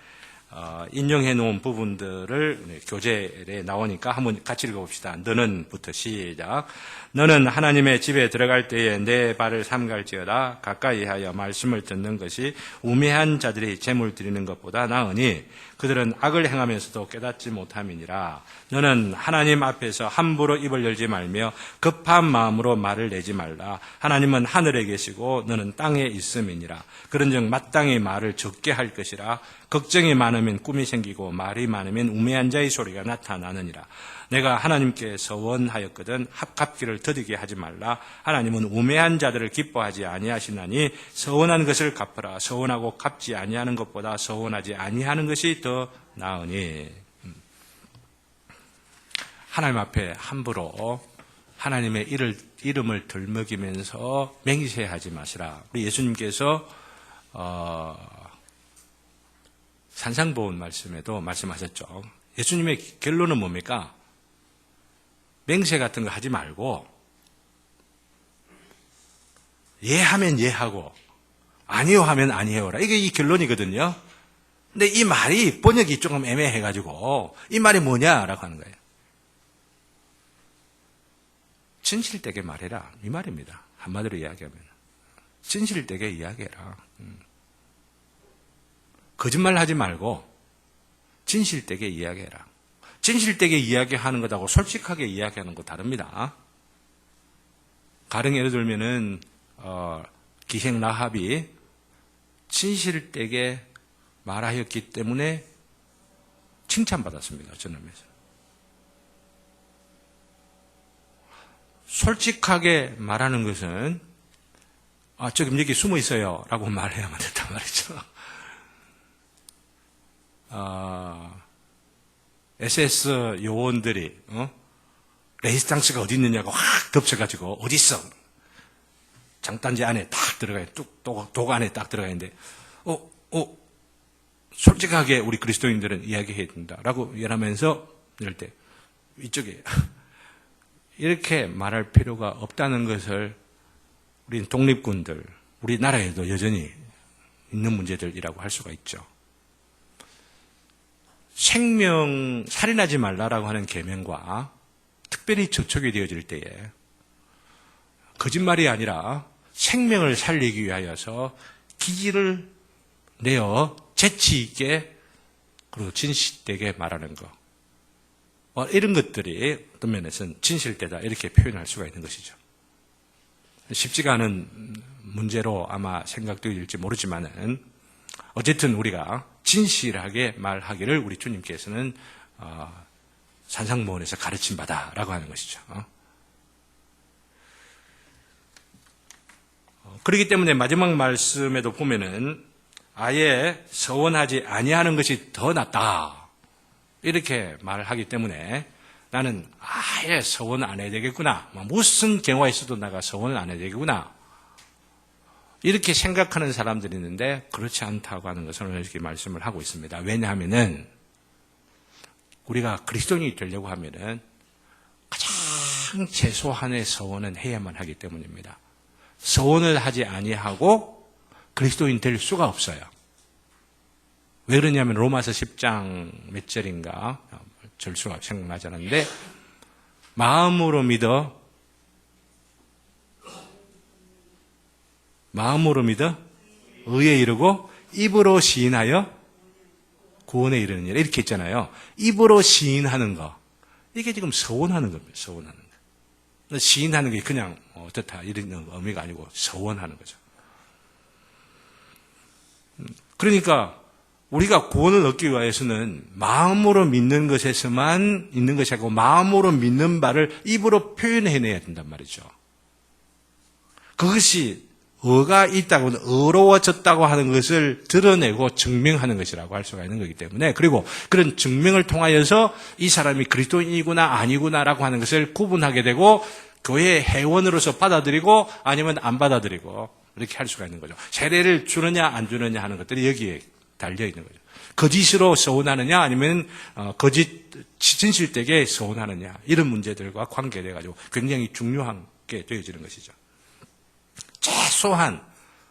인용해 놓은 부분들을 교재에 나오니까 한번 같이 읽어봅시다. 너는부터 시작. 너는 하나님의 집에 들어갈 때에 내 발을 삼갈지어다. 가까이 하여 말씀을 듣는 것이 우매한 자들이 재물 드리는 것보다 나으니 그들은 악을 행하면서도 깨닫지 못함이니라. 너는 하나님 앞에서 함부로 입을 열지 말며 급한 마음으로 말을 내지 말라. 하나님은 하늘에 계시고 너는 땅에 있음이니라. 그런즉 마땅히 말을 적게 할 것이라. 걱정이 많으면 꿈이 생기고 말이 많으면 우매한 자의 소리가 나타나느니라. 내가 하나님께 서원하였거든 갚기를 더디게 하지 말라. 하나님은 우매한 자들을 기뻐하지 아니하시나니 서원한 것을 갚으라. 서원하고 갚지 아니하는 것보다 서원하지 아니하는 것이 더 나으니. 하나님 앞에 함부로 하나님의 이름을 들먹이면서 맹세하지 마시라. 우리 예수님께서 산상보훈 말씀에도 말씀하셨죠. 예수님의 결론은 뭡니까? 맹세 같은 거 하지 말고 예 하면 예 하고 아니요 하면 아니요라. 이게 이 결론이거든요. 근데 이 말이 번역이 조금 애매해가지고 이 말이 뭐냐라고 하는 거예요. 진실되게 말해라 이 말입니다. 한마디로 이야기하면 진실되게 이야기해라. 거짓말 하지 말고 진실되게 이야기해라. 진실되게 이야기하는 것하고 솔직하게 이야기하는 거 다릅니다. 가령 예를 들면은 기생 라합이 진실되게 말하였기 때문에 칭찬받았습니다. 어떤 의미에서. 솔직하게 말하는 것은 지금 여기 숨어 있어요 라고 말해야만 된단 말이죠. SS 요원들이 레지스탕스가 어디 있느냐고 확 덮쳐가지고 어디 있어? 장단지 안에 딱 들어가요. 독 안에 딱 들어가 있는데 솔직하게 우리 그리스도인들은 이야기해야 된다라고 얘기하면서 이럴 때 이쪽에 이렇게 말할 필요가 없다는 것을 우리 독립군들, 우리나라에도 여전히 있는 문제들이라고 할 수가 있죠. 생명 살인하지 말라라고 하는 계명과 특별히 접촉이 되어질 때에 거짓말이 아니라 생명을 살리기 위하여서 기지를 내어 재치 있게 그리고 진실되게 말하는 것 이런 것들이 어떤 면에서는 진실되다 이렇게 표현할 수가 있는 것이죠. 쉽지가 않은 문제로 아마 생각될지 모르지만은 어쨌든 우리가 진실하게 말하기를 우리 주님께서는 산상보훈에서 가르침 바다라고 하는 것이죠. 그렇기 때문에 마지막 말씀에도 보면은 아예 서원하지 아니하는 것이 더 낫다 이렇게 말을 하기 때문에 나는 아예 서원 안 해야 되겠구나. 무슨 경우가 있어도 내가 서원을 안 해야 되겠구나. 이렇게 생각하는 사람들이 있는데 그렇지 않다고 하는 것을 오늘 이렇게 말씀을 하고 있습니다. 왜냐하면은 우리가 그리스도인이 되려고 하면은 가장 최소한의 서원은 해야만 하기 때문입니다. 서원을 하지 아니하고 그리스도인 될 수가 없어요. 왜 그러냐면 로마서 10장 몇 절인가 절수가 생각나지 않는데 마음으로 믿어 의에 이르고 입으로 시인하여 구원에 이르느니라 이렇게 있잖아요. 입으로 시인하는 거 이게 지금 서원하는 겁니다. 서원하는 거. 시인하는 게 그냥 어떻다 이런 의미가 아니고 서원하는 거죠. 그러니까 우리가 구원을 얻기 위해서는 마음으로 믿는 것에서만 있는 것이 아니고 마음으로 믿는 바를 입으로 표현해내야 된단 말이죠. 그것이 의가 있다고, 의로워졌다고 하는 것을 드러내고 증명하는 것이라고 할 수가 있는 거기 때문에, 그리고 그런 증명을 통하여서 이 사람이 그리스도인이구나 아니구나라고 하는 것을 구분하게 되고 교회의 회원으로서 받아들이고 아니면 안 받아들이고 이렇게 할 수가 있는 거죠. 세례를 주느냐 안 주느냐 하는 것들이 여기에 달려 있는 거죠. 거짓으로 서운하느냐 아니면 거짓 진실되게 서운하느냐, 이런 문제들과 관계돼 가지고 굉장히 중요한 게 되어지는 것이죠. 최소한,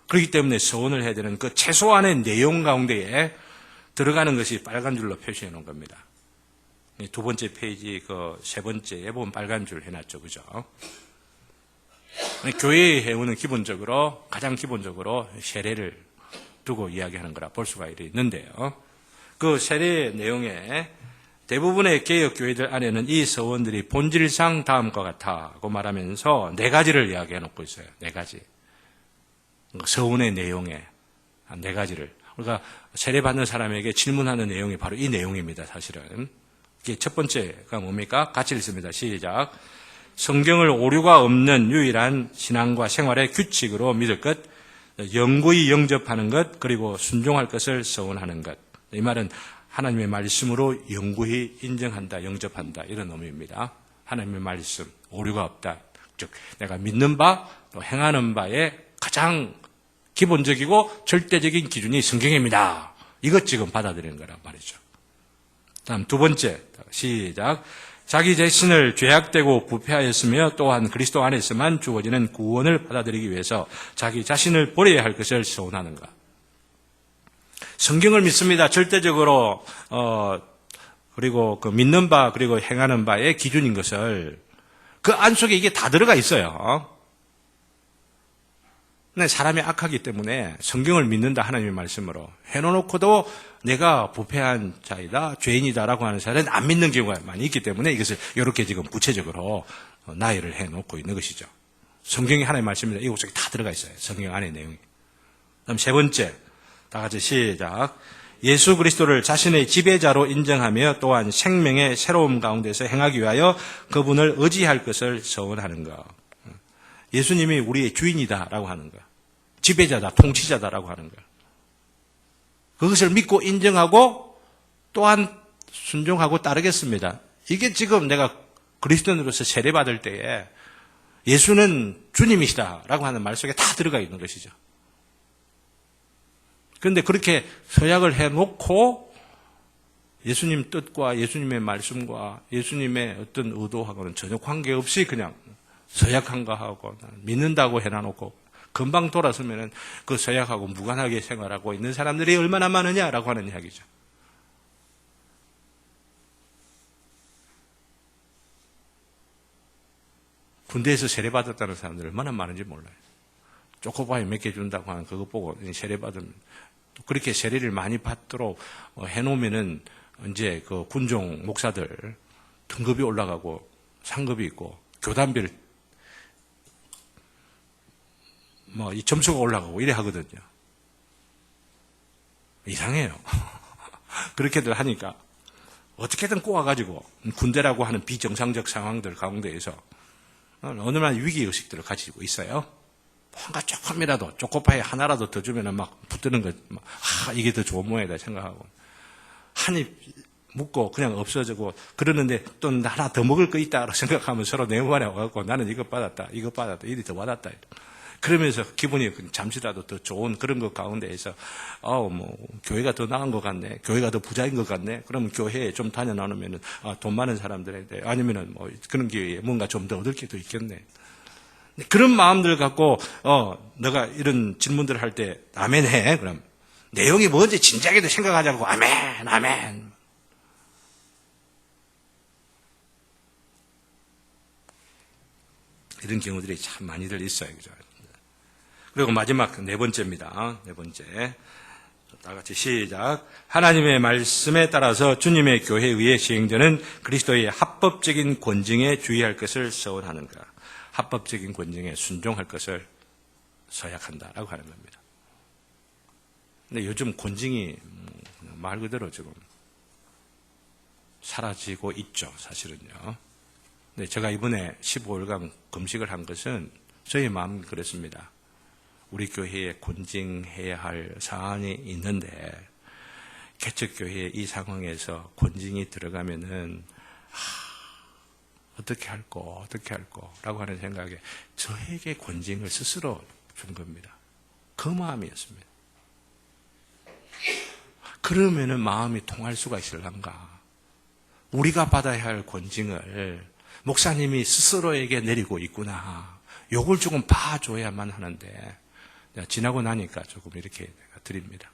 그렇기 때문에 서원을 해야 되는 그 최소한의 내용 가운데에 들어가는 것이 빨간 줄로 표시해 놓은 겁니다. 두 번째 페이지 그 세 번째에 보면 빨간 줄 해놨죠. 그죠? 교회의 회원은 기본적으로, 가장 기본적으로 세례를 두고 이야기하는 거라 볼 수가 있는데요. 그 세례 내용에 대부분의 개혁교회들 안에는 이 서원들이 본질상 다음과 같다고 말하면서 네 가지를 이야기해 놓고 있어요. 네 가지. 서원의 내용에 네 가지를. 우리가 세례받는 사람에게 질문하는 내용이 바로 이 내용입니다. 사실은. 이게 첫 번째가 뭡니까? 같이 읽습니다. 시작. 성경을 오류가 없는 유일한 신앙과 생활의 규칙으로 믿을 것, 영구히 영접하는 것, 그리고 순종할 것을 서원하는 것. 이 말은 하나님의 말씀으로 영구히 인정한다, 영접한다, 이런 의미입니다. 하나님의 말씀, 오류가 없다. 즉 내가 믿는 바, 또 행하는 바에 가장 기본적이고 절대적인 기준이 성경입니다. 이것 지금 받아들이는 거란 말이죠. 다음 두 번째, 시작. 자기 자신을 죄악되고 부패하였으며 또한 그리스도 안에서만 주어지는 구원을 받아들이기 위해서 자기 자신을 버려야 할 것을 서원하는가. 성경을 믿습니다. 절대적으로 그리고 그 믿는 바 그리고 행하는 바의 기준인 것을 그 안속에 이게 다 들어가 있어요. 근데 사람이 악하기 때문에 성경을 믿는다 하나님의 말씀으로 해놓고도 내가 부패한 자이다, 죄인이다라고 하는 사람은 안 믿는 경우가 많이 있기 때문에 이것을 이렇게 지금 구체적으로 나열을 해놓고 있는 것이죠. 성경이 하나님의 말씀입니다. 이곳 속에 다 들어가 있어요. 성경 안에 내용이. 그다음 세 번째, 다 같이 시작. 예수 그리스도를 자신의 지배자로 인정하며 또한 생명의 새로움 가운데서 행하기 위하여 그분을 의지할 것을 서원하는 것. 예수님이 우리의 주인이다라고 하는 것. 지배자다, 통치자다라고 하는 것. 그것을 믿고 인정하고 또한 순종하고 따르겠습니다. 이게 지금 내가 그리스도인으로서 세례받을 때에 예수는 주님이시다라고 하는 말 속에 다 들어가 있는 것이죠. 그런데 그렇게 서약을 해놓고 예수님 뜻과 예수님의 말씀과 예수님의 어떤 의도하고는 전혀 관계없이 그냥 서약한 거 하고 믿는다고 해놔놓고 금방 돌아서면은 그 서약하고 무관하게 생활하고 있는 사람들이 얼마나 많으냐라고 하는 이야기죠. 군대에서 세례받았다는 사람들이 얼마나 많은지 몰라요. 초코바이 몇 개 준다고 하는 그거 보고 세례받으면 또 그렇게 세례를 많이 받도록 해놓으면은 이제 그 군종 목사들 등급이 올라가고 상급이 있고 교단별 이 점수가 올라가고 이래 하거든요. 이상해요. 그렇게들 하니까 어떻게든 꼬아가지고 군대라고 하는 비정상적 상황들 가운데에서 어느 날 위기의식들을 가지고 있어요. 뭔가 조금이라도 초코파이 하나라도 더 주면 막 붙드는 거, 이게 더 좋은 모양이다 생각하고 한 입 묻고 그냥 없어지고 그러는데 또 하나 더 먹을 거 있다고 생각하면 서로 내후반에 와갖고 나는 이거 받았다, 이리 더 받았다. 그러면서 기분이 잠시라도 더 좋은 그런 것 가운데에서 교회가 더 나은 것 같네, 교회가 더 부자인 것 같네. 그러면 교회에 좀 다녀 나누면은 돈 많은 사람들한테 아니면은 그런 기회에 뭔가 좀 더 얻을 게 더 있겠네. 그런 마음들 갖고 너가 이런 질문들을 할 때 아멘 해. 그럼 내용이 뭔지 진지하게도 생각하자고 아멘, 아멘. 이런 경우들이 참 많이들 있어요. 그죠? 그리고 마지막 네 번째입니다. 네 번째. 다 같이 시작. 하나님의 말씀에 따라서 주님의 교회에 의해 시행되는 그리스도의 합법적인 권징에 주의할 것을 서원하는가. 합법적인 권징에 순종할 것을 서약한다라고 하는 겁니다. 근데 요즘 권징이 말 그대로 지금 사라지고 있죠. 사실은요. 근데 제가 이번에 15일간 금식을 한 것은 저희 마음이 그렇습니다. 우리 교회에 권징해야 할 사안이 있는데 개척교회의 이 상황에서 권징이 들어가면은 어떻게 할꼬 라고 하는 생각에 저에게 권징을 스스로 준 겁니다. 그 마음이었습니다. 그러면은 마음이 통할 수가 있을란가? 우리가 받아야 할 권징을 목사님이 스스로에게 내리고 있구나. 요걸 조금 봐줘야만 하는데 지나고 나니까 조금 이렇게 드립니다.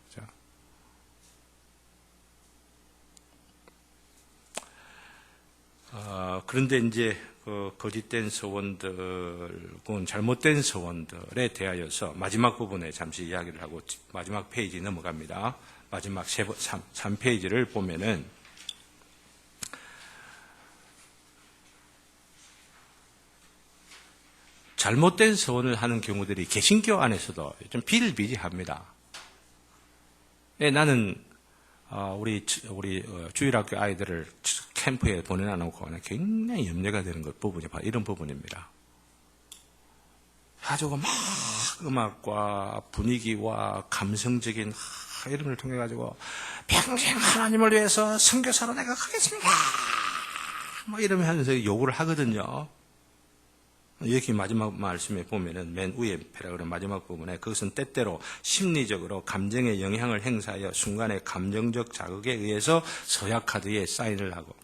그런데 이제 그 거짓된 서원들, 잘못된 서원들에 대하여서 마지막 부분에 잠시 이야기를 하고 마지막 페이지 넘어갑니다. 마지막 3페이지를 보면은 잘못된 서원을 하는 경우들이 개신교 안에서도 좀 비일비재합니다. 나는 우리 주일학교 아이들을 캠프에 보내놓고 굉장히 염려가 되는 부분이 바로 이런 부분입니다. 아주 막 음악과 분위기와 감성적인 이런 걸 통해 가지고 평생 하나님을 위해서 선교사로 내가 가겠습니다. 뭐 이러면서 요구를 하거든요. 여기 마지막 말씀에 보면은 맨 위에 패러그램 마지막 부분에 그것은 때때로 심리적으로 감정에 영향을 행사하여 순간의 감정적 자극에 의해서 서약 카드에 사인을 하고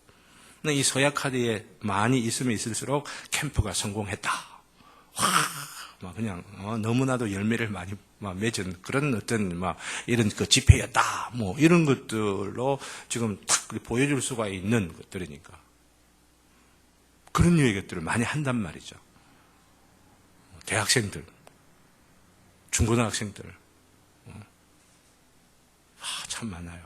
이 서약 카드에 많이 있으면 있을수록 캠프가 성공했다. 막 그냥 너무나도 열매를 많이 맺은 그런 어떤 이런 그 집회였다. 뭐 이런 것들로 지금 탁 보여줄 수가 있는 것들이니까 그런 류의 것들을 많이 한단 말이죠. 대학생들, 중고등학생들, 참 많아요.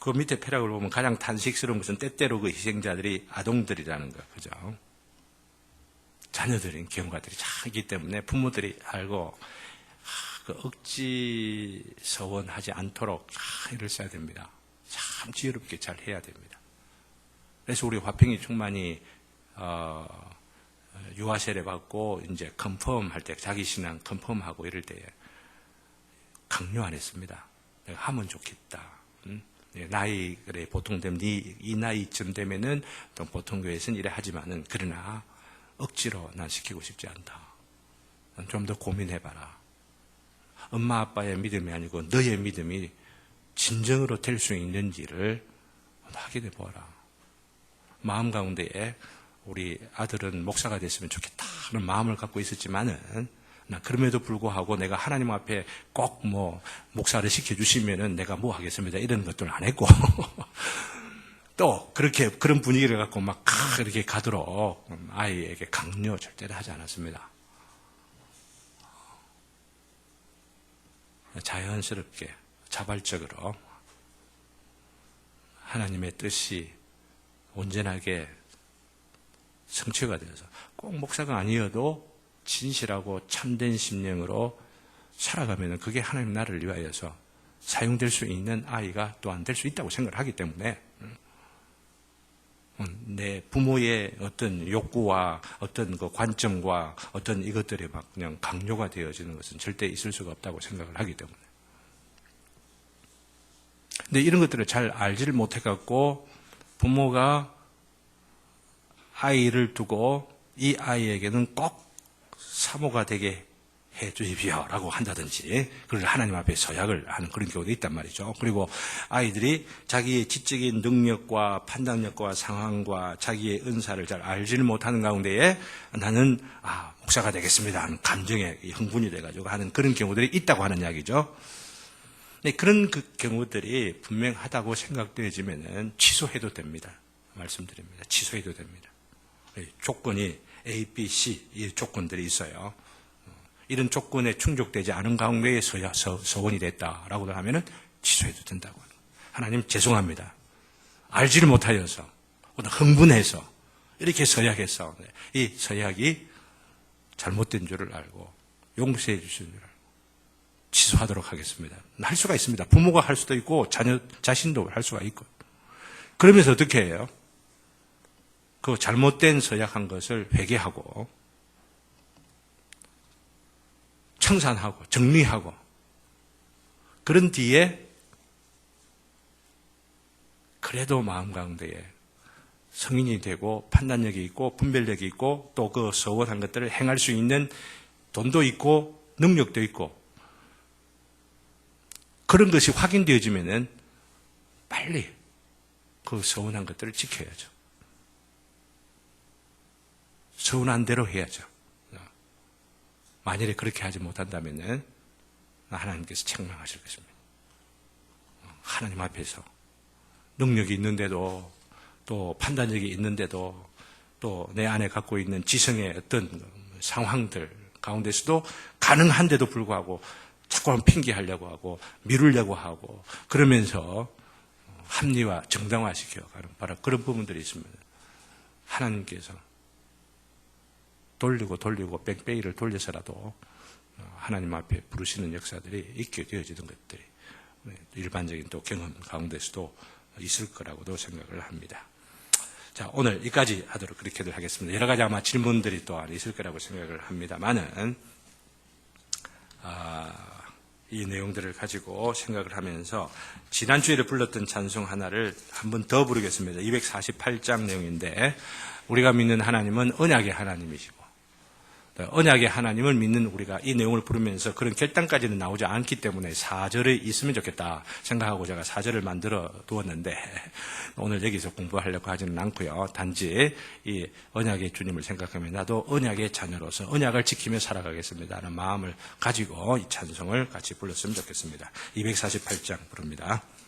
그 밑에 패락을 보면 가장 탄식스러운 것은 때때로 그 희생자들이 아동들이라는 거, 그죠? 자녀들인 경우가들이 있기 때문에 부모들이 알고 그 억지 서원하지 않도록 일을 써야 됩니다. 참 지혜롭게 잘 해야 됩니다. 그래서 우리 화평이 충만히 유아 세례 받고 이제 컨펌 할 때 자기 신앙 컨펌하고 이럴 때 강요 안 했습니다. 내가 하면 좋겠다. 나이 그래 보통 되면 이 나이쯤 되면은 보통 교회에서는 이래 하지만은 그러나 억지로 난 시키고 싶지 않다. 좀 더 고민해봐라. 엄마 아빠의 믿음이 아니고 너의 믿음이 진정으로 될 수 있는지를 확인해 보아라. 마음 가운데에 우리 아들은 목사가 됐으면 좋겠다 하는 마음을 갖고 있었지만은 나 그럼에도 불구하고 내가 하나님 앞에 꼭 목사를 시켜주시면은 내가 뭐 하겠습니다. 이런 것들을 안 했고 또 그런 분위기를 갖고 막 이렇게 가도록 아이에게 강요 절대로 하지 않았습니다. 자연스럽게 자발적으로 하나님의 뜻이 온전하게 성취가 되어서 꼭 목사가 아니어도 진실하고 참된 심령으로 살아가면 그게 하나님 나라를 위하여서 사용될 수 있는 아이가 또한 될 수 있다고 생각을 하기 때문에 내 부모의 어떤 욕구와 어떤 그 관점과 어떤 이것들이 막 그냥 강요가 되어지는 것은 절대 있을 수가 없다고 생각을 하기 때문에. 근데 이런 것들을 잘 알지를 못해갖고 부모가 아이를 두고 이 아이에게는 꼭 사모가 되게 해 주십시오라고 한다든지 그걸 하나님 앞에 서약을 하는 그런 경우도 있단 말이죠. 그리고 아이들이 자기의 지적인 능력과 판단력과 상황과 자기의 은사를 잘 알지를 못하는 가운데에 나는 목사가 되겠습니다 하는 감정에 흥분이 돼가지고 하는 그런 경우들이 있다고 하는 이야기죠. 그런 그 경우들이 분명하다고 생각되어지면은 취소해도 됩니다. 말씀드립니다. 취소해도 됩니다. 조건이 A, B, C 이 조건들이 있어요. 이런 조건에 충족되지 않은 가운데에 서원이 됐다라고 하면은 취소해도 된다고. 하나님 죄송합니다. 알지를 못하여서 흥분해서 이렇게 서약해서 이 서약이 잘못된 줄을 알고 용서해 주신 줄 알고 취소하도록 하겠습니다. 할 수가 있습니다. 부모가 할 수도 있고 자녀 자신도 할 수가 있고. 그러면서 어떻게 해요? 그 잘못된 서약한 것을 회개하고 청산하고 정리하고 그런 뒤에 그래도 마음 가운데에 성인이 되고 판단력이 있고 분별력이 있고 또 그 서원한 것들을 행할 수 있는 돈도 있고 능력도 있고 그런 것이 확인되어지면은 빨리 그 서운한 것들을 지켜야죠. 서운한 대로 해야죠. 만일에 그렇게 하지 못한다면은 하나님께서 책망하실 것입니다. 하나님 앞에서 능력이 있는데도 또 판단력이 있는데도 또 내 안에 갖고 있는 지성의 어떤 상황들 가운데서도 가능한데도 불구하고 자꾸만 핑계하려고 하고 미루려고 하고 그러면서 합리화, 정당화시켜가는 바로 그런 부분들이 있습니다. 하나님께서 돌리고 뺑뺑이를 돌려서라도 하나님 앞에 부르시는 역사들이 있게 되어지던 것들이 일반적인 또 경험 가운데서도 있을 거라고도 생각을 합니다. 자, 오늘 여기까지 하도록 그렇게들 하겠습니다. 여러 가지 아마 질문들이 또한 있을 거라고 생각을 합니다만은 이 내용들을 가지고 생각을 하면서 지난주에 불렀던 찬송 하나를 한 번 더 부르겠습니다. 248장 내용인데 우리가 믿는 하나님은 언약의 하나님이시고 언약의 하나님을 믿는 우리가 이 내용을 부르면서 그런 결단까지는 나오지 않기 때문에 4절에 있으면 좋겠다 생각하고 제가 4절을 만들어 두었는데 오늘 여기서 공부하려고 하지는 않고요. 단지 이 언약의 주님을 생각하면 나도 언약의 자녀로서 언약을 지키며 살아가겠습니다 하는 마음을 가지고 이 찬송을 같이 불렀으면 좋겠습니다. 248장 부릅니다.